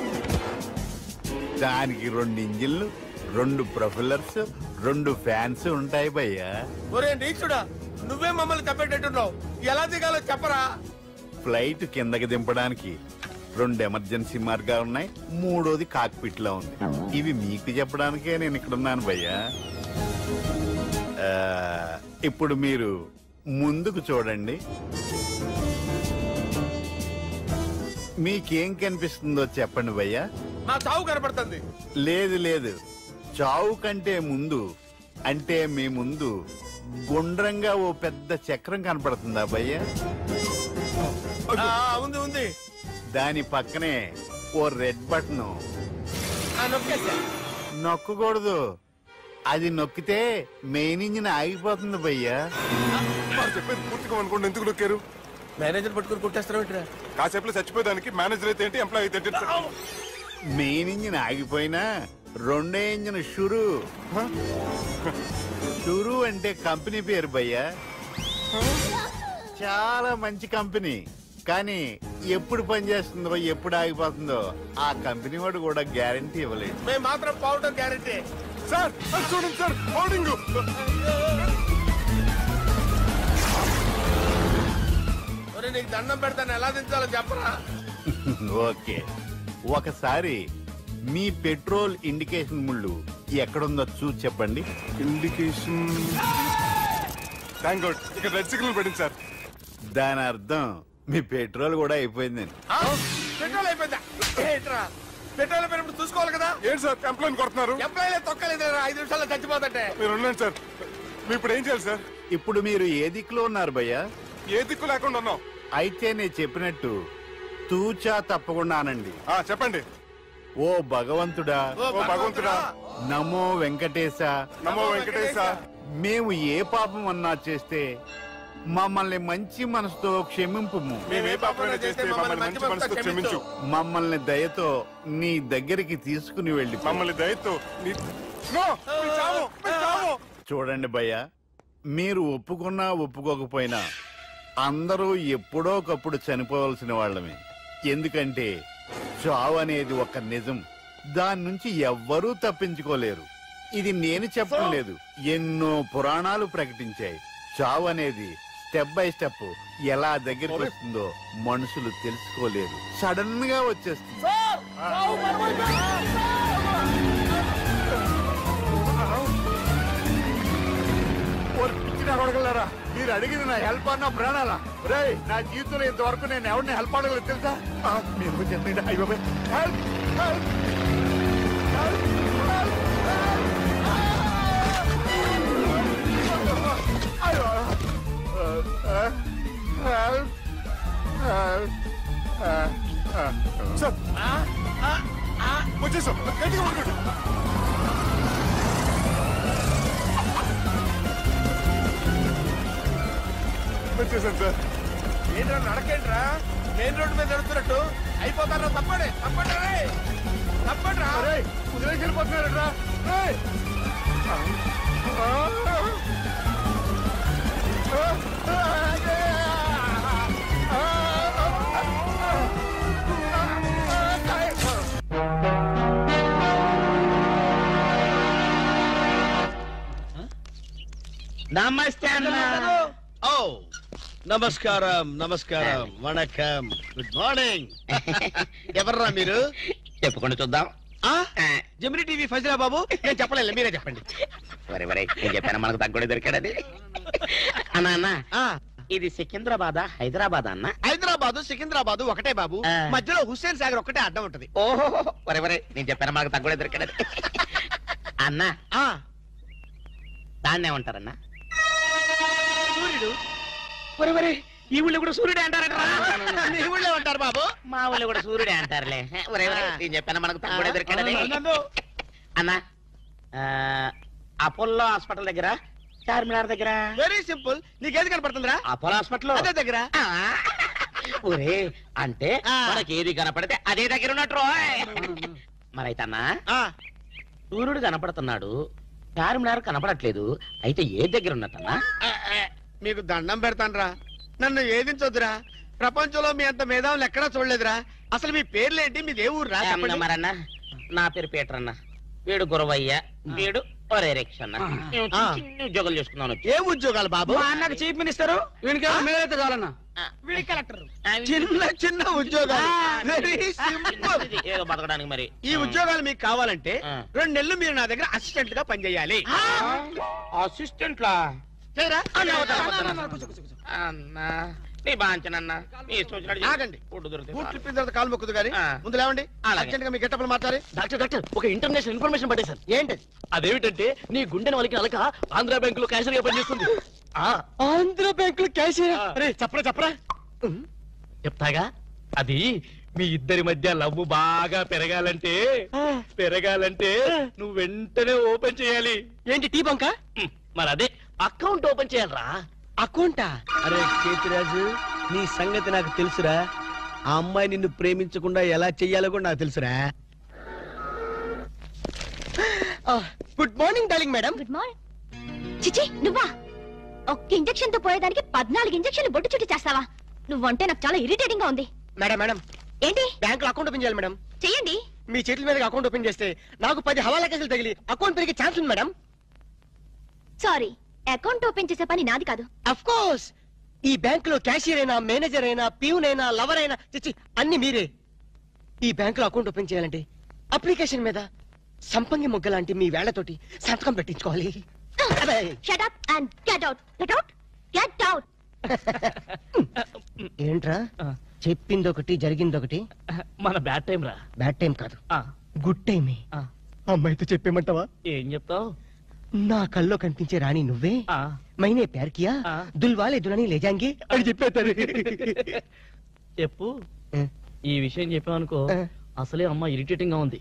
దానికి 2 ఇంజిన్లు, 2 ప్రొపెల్లర్స్, 2 ఫ్యాన్స్ ఉంటాయి భయ్యా. ఒరే నీచుడా, నువ్వే మమ్మల్ని తప్పేటట్టున్నావు. ఎలా దిగాలో చెప్పరా? ఫ్లైట్ కిందకి దింపడానికి 2 ఎమర్జెన్సీ మార్గాలు ఉన్నాయి, 3వది కాక్పిట్ లో ఉంది. ఇవి మీకు చెప్పడానికే నేను ఇక్కడ ఉన్నాను భయ్యా. ఇప్పుడు మీరు ముందుకు చూడండి. మీకేం కనిపిస్తుందో చెప్పండి భయ్యా. నా చావు కనపడుతుంది. లేదు లేదు, చావు కంటే ముందు అంటే మీ ముందు గుండ్రంగా ఓ పెద్ద చక్రం కనపడుతుందా భయ్యా? ఉంది ఉంది. దాని పక్కనే ఓ రెడ్ బటన్. నొక్కకూడదు, అది నొక్కితే మెయిన్ ఇంజిన్ ఆగిపోతుంది భయ్యా. చెప్పేది పూర్తిగా అనుకోండి. ఎందుకు నొక్కారు? మేనేజర్ పట్టుకుని కొట్టేస్తారా? కాసేపులో చచ్చిపోయేదానికి మేనేజర్ అయితే ఏంటి, ఎంప్లాయ్ అయితే ఏంటి? మెయిన్ ఇంజిన్ ఆగిపోయినా 2వ ఇంజిన్ షురు. షురు అంటే కంపెనీ పేరు భయ్యా. చాలా మంచి కంపెనీ. కానీ ఎప్పుడు పనిచేస్తుందో ఎప్పుడు ఆగిపోతుందో ఆ కంపెనీ వాడు కూడా గ్యారంటీ ఇవ్వలేదు. మేము మాత్రం పౌడర్ గ్యారంటీ. సార్ చూడండి సార్, పౌడింగ్. నీకు దండం పెడతాను, ఎలా దించాలో చెప్పరా? ఓకే, ఒకసారి మీ పెట్రోల్ ఇండికేషన్ ముళ్ళు ఎక్కడుందో చూసి చెప్పండి. ఇండికేషన్ థ్యాంక్ గాడ్, ఇక్కడ రెడ్ సిగ్నల్ పడింది సార్. దాని అర్థం మీ పెట్రోల్ కూడా అయిపోయిందండి. పెట్రోల్ అయిపోయిందా? పెట్రోల్ అయిపోయినప్పుడు చూసుకోవాలి కదా. ఏంటి సార్ ఎంప్లాయ్ కొడుతున్నారు? ఎంప్లాయ్ తొక్కలేదు, 5 నిమిషాల్లో చచ్చిపోతుంటే. మీరు ఉండండి సార్. మీరు ఇప్పుడు ఏం చేయాలి సార్? ఇప్పుడు మీరు ఏ దిక్కులో ఉన్నారు భయ్యా? ఏ దిక్కు లేకుండా ఉన్నాం. అయితే నేను చెప్పినట్టు తూచా తప్పకుండా అనండి. చెప్పండి. ఓ భగవంతుడా, ఓ భగవంతుడా, నమో వెంకటేశ, నమో వెంకటేశ. మేము ఏ పాపం అన్నా చేస్తే మమ్మల్ని మంచి మనసుతో క్షమింపుము. మమ్మల్ని దయతో నీ దగ్గరికి తీసుకుని వెళ్ళి మమ్మల్ని దయతో చూడండి భయ్యా, మీరు ఒప్పుకున్నా ఒప్పుకోకపోయినా అందరూ ఎప్పుడో ఒకప్పుడు చనిపోవలసిన వాళ్ళమే. ఎందుకంటే చావు అనేది ఒక నిజం, దాని నుంచి ఎవ్వరూ తప్పించుకోలేరు. ఇది నేను చెప్పడం లేదు, ఎన్నో పురాణాలు ప్రకటించాయి. చావు అనేది స్టెప్ బై స్టెప్ ఎలా దగ్గరికి వస్తుందో మనుషులు తెలుసుకోలేరు, సడన్ గా వచ్చేస్తుంది. అడగలరా? మీరు అడిగింది నా హెల్ప్ అన్న ప్రాణాలా? రే, నా జీవితంలో ఇంతవరకు నేను ఎవరిని హెల్ప్ అడగలేదు తెలుసా? మీరు చెప్పండి. అయ్యో హెల్ప్ హెల్ప్ సార్ వచ్చేసాం. గట్టిగా పడుకోండి. వచ్చేసాను సార్. ఏంట్రా నడకేంట్రా? మెయిన్ రోడ్డు మీద నడుస్తున్నట్టు అయిపోతారా? తప్పండి తప్పండి తప్పండి రా. కుదిరేసి వెళ్ళిపోతున్నారా? నమస్తే అన్న. ఓ నమస్కారం నమస్కారం, వణకం, గుడ్ మార్నింగ్. ఎవర్రా మీరు? చెప్పుకొని చూద్దాం. జమిని టీవీ ఫజరా బాబు. నేను చెప్పలేదు, మీరే చెప్పండి. నేను చెప్పాను మనకు తగ్గుడే దొరికాడది. అన్నా అన్న, ఇది సికింద్రాబాద్ హైదరాబాద్ అన్న? హైదరాబాద్ సికింద్రాబాద్ ఒకటే బాబు, మధ్యలో హుస్సేన్ సాగర్ ఒకటే అడ్డం ఉంటది. ఓహో వరే నేను చెప్పాను మనకు తగ్గుడే దొరికాడది. అన్నా దాన్నే ఉంటారన్నా? సూర్యుడు. వరే ఈ ఊళ్ళో కూడా సూర్యుడే అంటారట మీ ఊళ్ళో ఉంటారు బాబు. మా ఊళ్ళో కూడా సూర్యుడే అంటారులే. ఒరే ఒరే, నేను చెప్పాను మనకు తక్కువ దొరికాడని. అన్నా అపోలో హాస్పిటల్ దగ్గర, చార్మినార్ దగ్గర. Very simple. నీకేది కనపడుతుందిరా? అపోలో హాస్పిటల్ అదే దగ్గర. ఒరే అంటే మనకి ఏది కనపడితే అదే దగ్గర ఉన్నట్టు. మరైతే అన్నా సూర్యుడు కనపడుతున్నాడు, చార్మినార్ కనపడట్లేదు, అయితే ఏ దగ్గర ఉన్నట్టన్నా? మీకు దండం పెడతానురా, నన్ను ఏదించొద్దురా. ప్రపంచంలో మీ అంత మేధావులు ఎక్కడా చూడలేదురా. అసలు మీ పేర్లేంటి, మీ దేవుడు రా? మరన్నా నా పేరు పీటర్ అన్న, వీడు గురవయ్య, వీడు ఒరే రిక్షన్న. చిన్న ఉద్యోగాలు చేసుకున్నాను. ఏ ఉద్యోగాలు బాబు? అన్నకు చీఫ్ మినిస్టర్, వీనికి మేలైతే చాలన్నా. వీడి కలెక్టర్. చిన్న చిన్న ఉద్యోగాలు. Very simple. ఏదో బతకడానికి మరి. ఈ ఉద్యోగాలు మీకు కావాలంటే 2 నెలలు మీరు నా దగ్గర అసిస్టెంట్ గా పనిచేయాలి. అసిస్టెంట్ లా? అన్నా నీ బాంచనన్నా, నీ సూచన ఆగండి. కాలు మొక్కుదు గాని ముందు లేవండి. అర్జెంట్ గా మీ గెట్టపలు మాట్లాడి. డాక్టర్ ఒక ఇంటర్నేషనల్ ఇన్ఫర్మేషన్ పట్టేశారు. ఏంటి అదేమిటంటే నీ గుండెని వాళ్ళకి అలక ఆంధ్ర బ్యాంక్ లో క్యాషియర్ గా పనిచేస్తుంది. ఆంధ్ర బ్యాంక్ లో క్యాషియర్? అరే చెప్పరా చెప్తాగా. అది మీ ఇద్దరి మధ్య లవ్ బాగా పెరగాలంటే నువ్వు వెంటనే ఓపెన్ చేయాలి. ఏంటి టీ బంక? మరి అదే అకౌంట్ ఓపెన్ చేయాలరా. అకౌంటా? అరే కేతిరాజు, నీ సంగతి నాకు తెలుసురా. ఆ అమ్మాయి నిన్ను ప్రేమించకుండా ఎలా చెయ్యాలో కూడా నాకు తెలుసురా. Good morning darling madam. Good morning. చిచి నువ్వా? ఒక్క ఇంజెక్షన్ తో పోయేదానికి 14 ఇంజెక్షన్లు బొట్టు చుట్టి చేస్తావా? నువ్వంటే నాకు చాలా ఇరిటేటింగ్ గా ఉంది. మేడం ఏంటి? బ్యాంక్ లో అకౌంట్ ఓపెన్ చేయాలి మేడం. చెయ్యండి. మీ చేతుల మీద అకౌంట్ ఓపెన్ చేస్తే నాకు 10 హవాలా కేసులు తగిలి అకౌంట్ పెరిగే ఛాన్స్ ఉంది మేడం. సారీ, అకౌంట్ ఓపెన్ చేసే పని నాది కాదు. అఫ్ కోర్స్ ఈ బ్యాంక్ లో క్యాషియర్ అయినా, మేనేజర్ అయినా, ప్యూన్ అయినా, లవర్ అయినా, చిచ్చి అన్ని మీరే. ఈ బ్యాంక్ లో అకౌంట్ ఓపెన్ చేయాలంటే అప్లికేషన్ మీద సంపంగి మొగ్గ లాంటి మీ వేళ్లతోటి సంతకం పెట్టించుకోవాలి. Shut up and get out. Get out. Get out. ఏంట్రా చెప్పింది ఒకటి జరిగింది ఒకటి? మన బ్యాడ్ టైం రా. బ్యాడ్ టైం కాదు, గుడ్ టైమే. అమ్మాయితో చెప్పేమంటావా? ఏం చెప్తావు? నా కల్లో కనిపించే రాణి నువ్వే, మైనే ప్యార్ కియా, దుల్వాలే దుల్హనీ లే జాయేంగే అని చెప్పేస్తారు. చెప్పు. ఈ విషయం చెప్పావనుకో అసలే అమ్మ ఇరిటేటింగ్ గా ఉంది.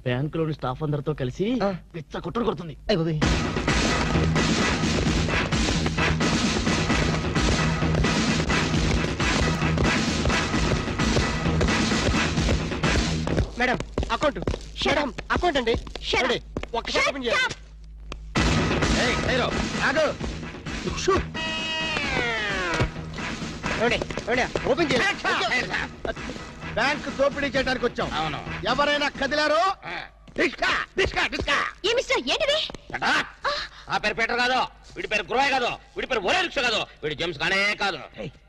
బ్యాంక్ లోని స్టాఫ్ అందరితో కలిసి పిచ్చ కొట్టుడు కొడుతుంది. Madam account. మేడం అకౌంట్ అండి. ఒక్కసారి ఓపెన్ చేయాలి. ఓపెన్ చేయాలి. బ్యాంక్ దోపిడీ చేయడానికి వచ్చాం. అవును. ఎవరైనా కదిలారో ఆ పేరు పీటర్ కాదు, వీడి పేరు గురవయ్య కాదు, వీడి పేరు ఒరే రిక్ష కాదు, వీడి జేమ్స్ కానే కాదు.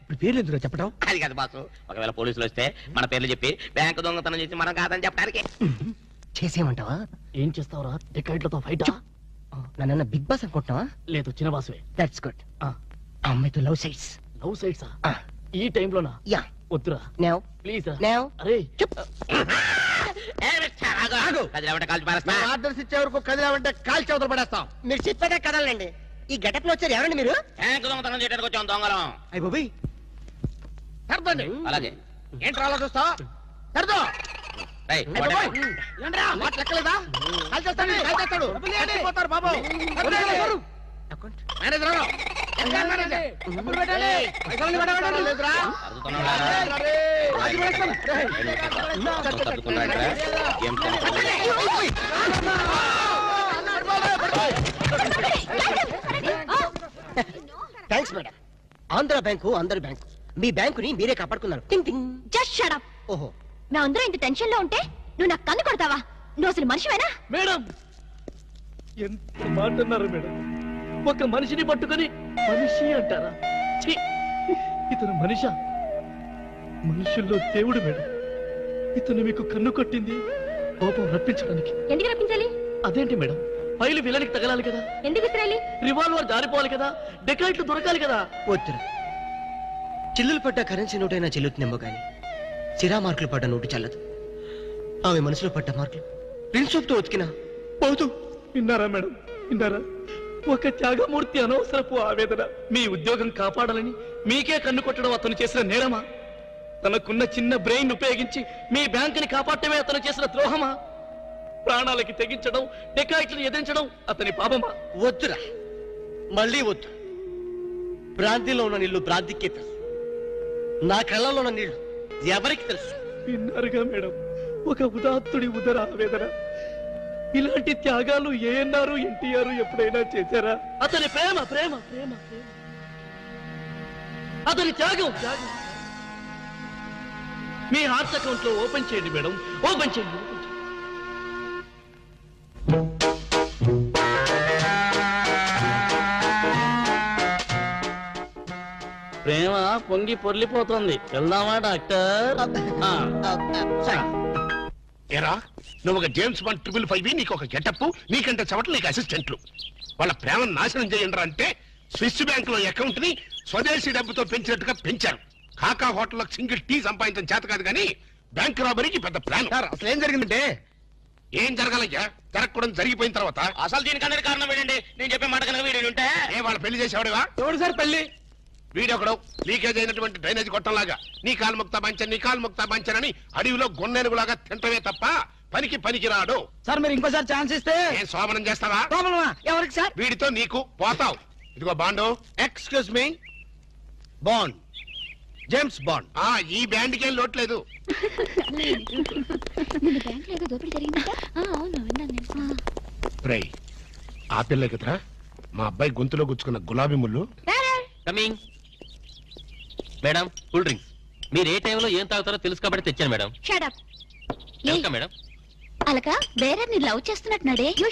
ఇప్పుడు పేర్లు ఎందుకు చెప్పడం? అది కాదు బాసు, ఒకవేళ పోలీసులు వస్తే మన పేర్లు చెప్పి బ్యాంకు దొంగతనం చేసి మనం కాదని చెప్పడానికి. చేసేయమంటావా? ఏం చేస్తావురా? డికాయిట్లతో ఫైట్? నన్ను బిగ్ బాస్ అనుకుంటున్నావా? లేదు, చిన్న బాసువే. That's good. అమ్మాయితో లవ్ సైట్స్. లవ్ సైట్సా? ఈ టైంలోనా? యా. వద్దురా నో ప్లీజ్. అరే కాల్చి పారేస్తా. ఆర్డర్స్ ఇచ్చే వరకు కదిలామంటే కాల్చి అవతల పడేస్తాం. మీరు చెప్పాక కదలండి. ఈ గెటప్ లో వచ్చారు ఎవరండి మీరు? బ్యాంకు దొంగతనం చేయడానికి వచ్చాం దొంగలం. అయ్య బాబోయ్, సర్దండి. అలాగే. ఏంట్రా అలా చూస్తా? సర్దో. మాట లెక్కలేదా? కాల్చేస్తాడు, కాల్చేస్తాడు. పోతారు బాబు. మేనేజర్ లేదురా. Thanks madam. ఆంధ్ర బ్యాంకు అందరి బ్యాంకు. మీ బ్యాంకుని మీరే కాపాడుకున్నారు. Just shut up. ఓహో, మేమందరం ఇంత టెన్షన్ లో ఉంటే నువ్వు నాకు కన్ను కొడతావా? నువ్వు అసలు మనిషివేనా? మేడం ఎంత మాట అన్నారు మేడం. ఒక మనిషిని పట్టుకొని మనిషి అంటారా? ఇతను మనిషా? మనుషుల్లో దేవుడు మేడం. ఇతను మీకు కన్ను కొట్టింది కోపం రప్పించడానికి. ఎందుకు రప్పించాలి? అదేంటి మేడం, ఫైలు విలనికి తగలాలి కదా. ఎందుకు విసిరాలి? రివాల్వర్ జారిపోవాలి కదా, డెకాయిట్లు దొరకాలి కదా. వద్దురా. చిల్లులు పడ్డ కరెన్సీ నోటైనా చెల్లుతుందేమో గాని సిరా మార్కులు పడ్డ నోటు చల్లదు. ఆమె మనసులో పడ్డ మార్కులు ప్రిన్సోప్ తో ఉతికినా పోతూ. విన్నారా మేడం, విన్నారా? ఒక త్యాగమూర్తి అనవసరపు ఆవేదన. మీ ఉద్యోగం కాపాడాలని మీకే కన్ను కొట్టడం అతను చేసిన నేరమా? తనకున్న చిన్న బ్రెయిన్ ఉపయోగించి మీ బ్యాంకుని కాపాడటమే అతను చేసిన ద్రోహమా? ప్రాణాలకి తెగించడం, డెకాయిట్లను ఎదిరించడం అతని పాపమా? వద్దురా, మళ్ళీ వద్దు. భ్రాంతిలో ఉన్న నీళ్లు భ్రాంతికే తెలుసు, నా కళ్ళలో ఉన్న నీళ్లు ఎవరికి తెలుసు? విన్నారుగా మేడం, ఒక ఉదాత్తుడి ఉదర ఆవేదన. ఇలాంటి త్యాగాలు ఏఎన్ఆర్ ఎన్టీఆర్ ఎప్పుడైనా చేశారా? అతని ప్రేమ ప్రేమ ప్రేమ ప్రేమ, అతని త్యాగం త్యాగం. మీ హార్ట్ అకౌంట్ లో ఓపెన్ చేయండి మేడం, ఓపెన్ చేయండి. ప్రేమ పొంగి పొర్లిపోతుంది. వెళ్దామా డాక్టర్? ఏరా, నువ్వు ఒక జేమ్స్ బాండ్ 555, నీకు ఒక గెటప్, నీకంటే చవట్లు నీకు అసిస్టెంట్లు. వాళ్ళ ప్రేమను నాశనం చేయండి అంటే స్విస్ బ్యాంక్ లో అకౌంట్ ని స్వదేశీ డబ్బుతో పెంచినట్టుగా పెంచారు. కాకా హోటల్లో సింగిల్ టీ సంపాదించడం చేత కాదు కానీ బ్యాంక్ రాబరీకి పెద్ద ప్లాన్. అసలు ఏం జరిగిందంటే, ఏం జరగాలయ్యా? జరగకూడదు జరిగిపోయిన తర్వాత అసలు దీనికన్నా కారణం ఏంటండి? నేను చెప్పే మాట కనుక వీడు ఉంటే ఏ వాళ్ళ పెళ్లి చేసేవాడివా? ఎవడు సార్ పెళ్లి? వీడొకడు లీకేజ్ అయినటువంటి డ్రైనేజ్ గొట్టంలాగా నీ కాలు ముక్తా బంచన్, నీ కాలు ముక్తా బంచన్ అని అడవిలో గొన్నెనుగులాగా తింటమే తప్ప పనికి రాడు. సార్ మీరు ఇంకోసారి ఛాన్స్ ఇస్తే ఏం సోమనం చేస్తావా? ఎవరికి సార్? వీడితో నీకు పోతావు. ఇదిగో bond. Excuse me, bond, James bond. ఈ బ్యాండ్కి ఏం లోట్లేదు. రై, ఆ పిల్ల కదరా మా అబ్బాయి గొంతులో గుచ్చుకున్న గులాబీ ముళ్ళు. Coming madam, cool drinks. మీరు ఏ టైంలో ఏం తాగుతారో తెలుసు కాబట్టి తెచ్చాను మేడం. Shut up. మేడం అలక వేరే ని లవ్ చేస్తున్నట్టున్నాడే. యు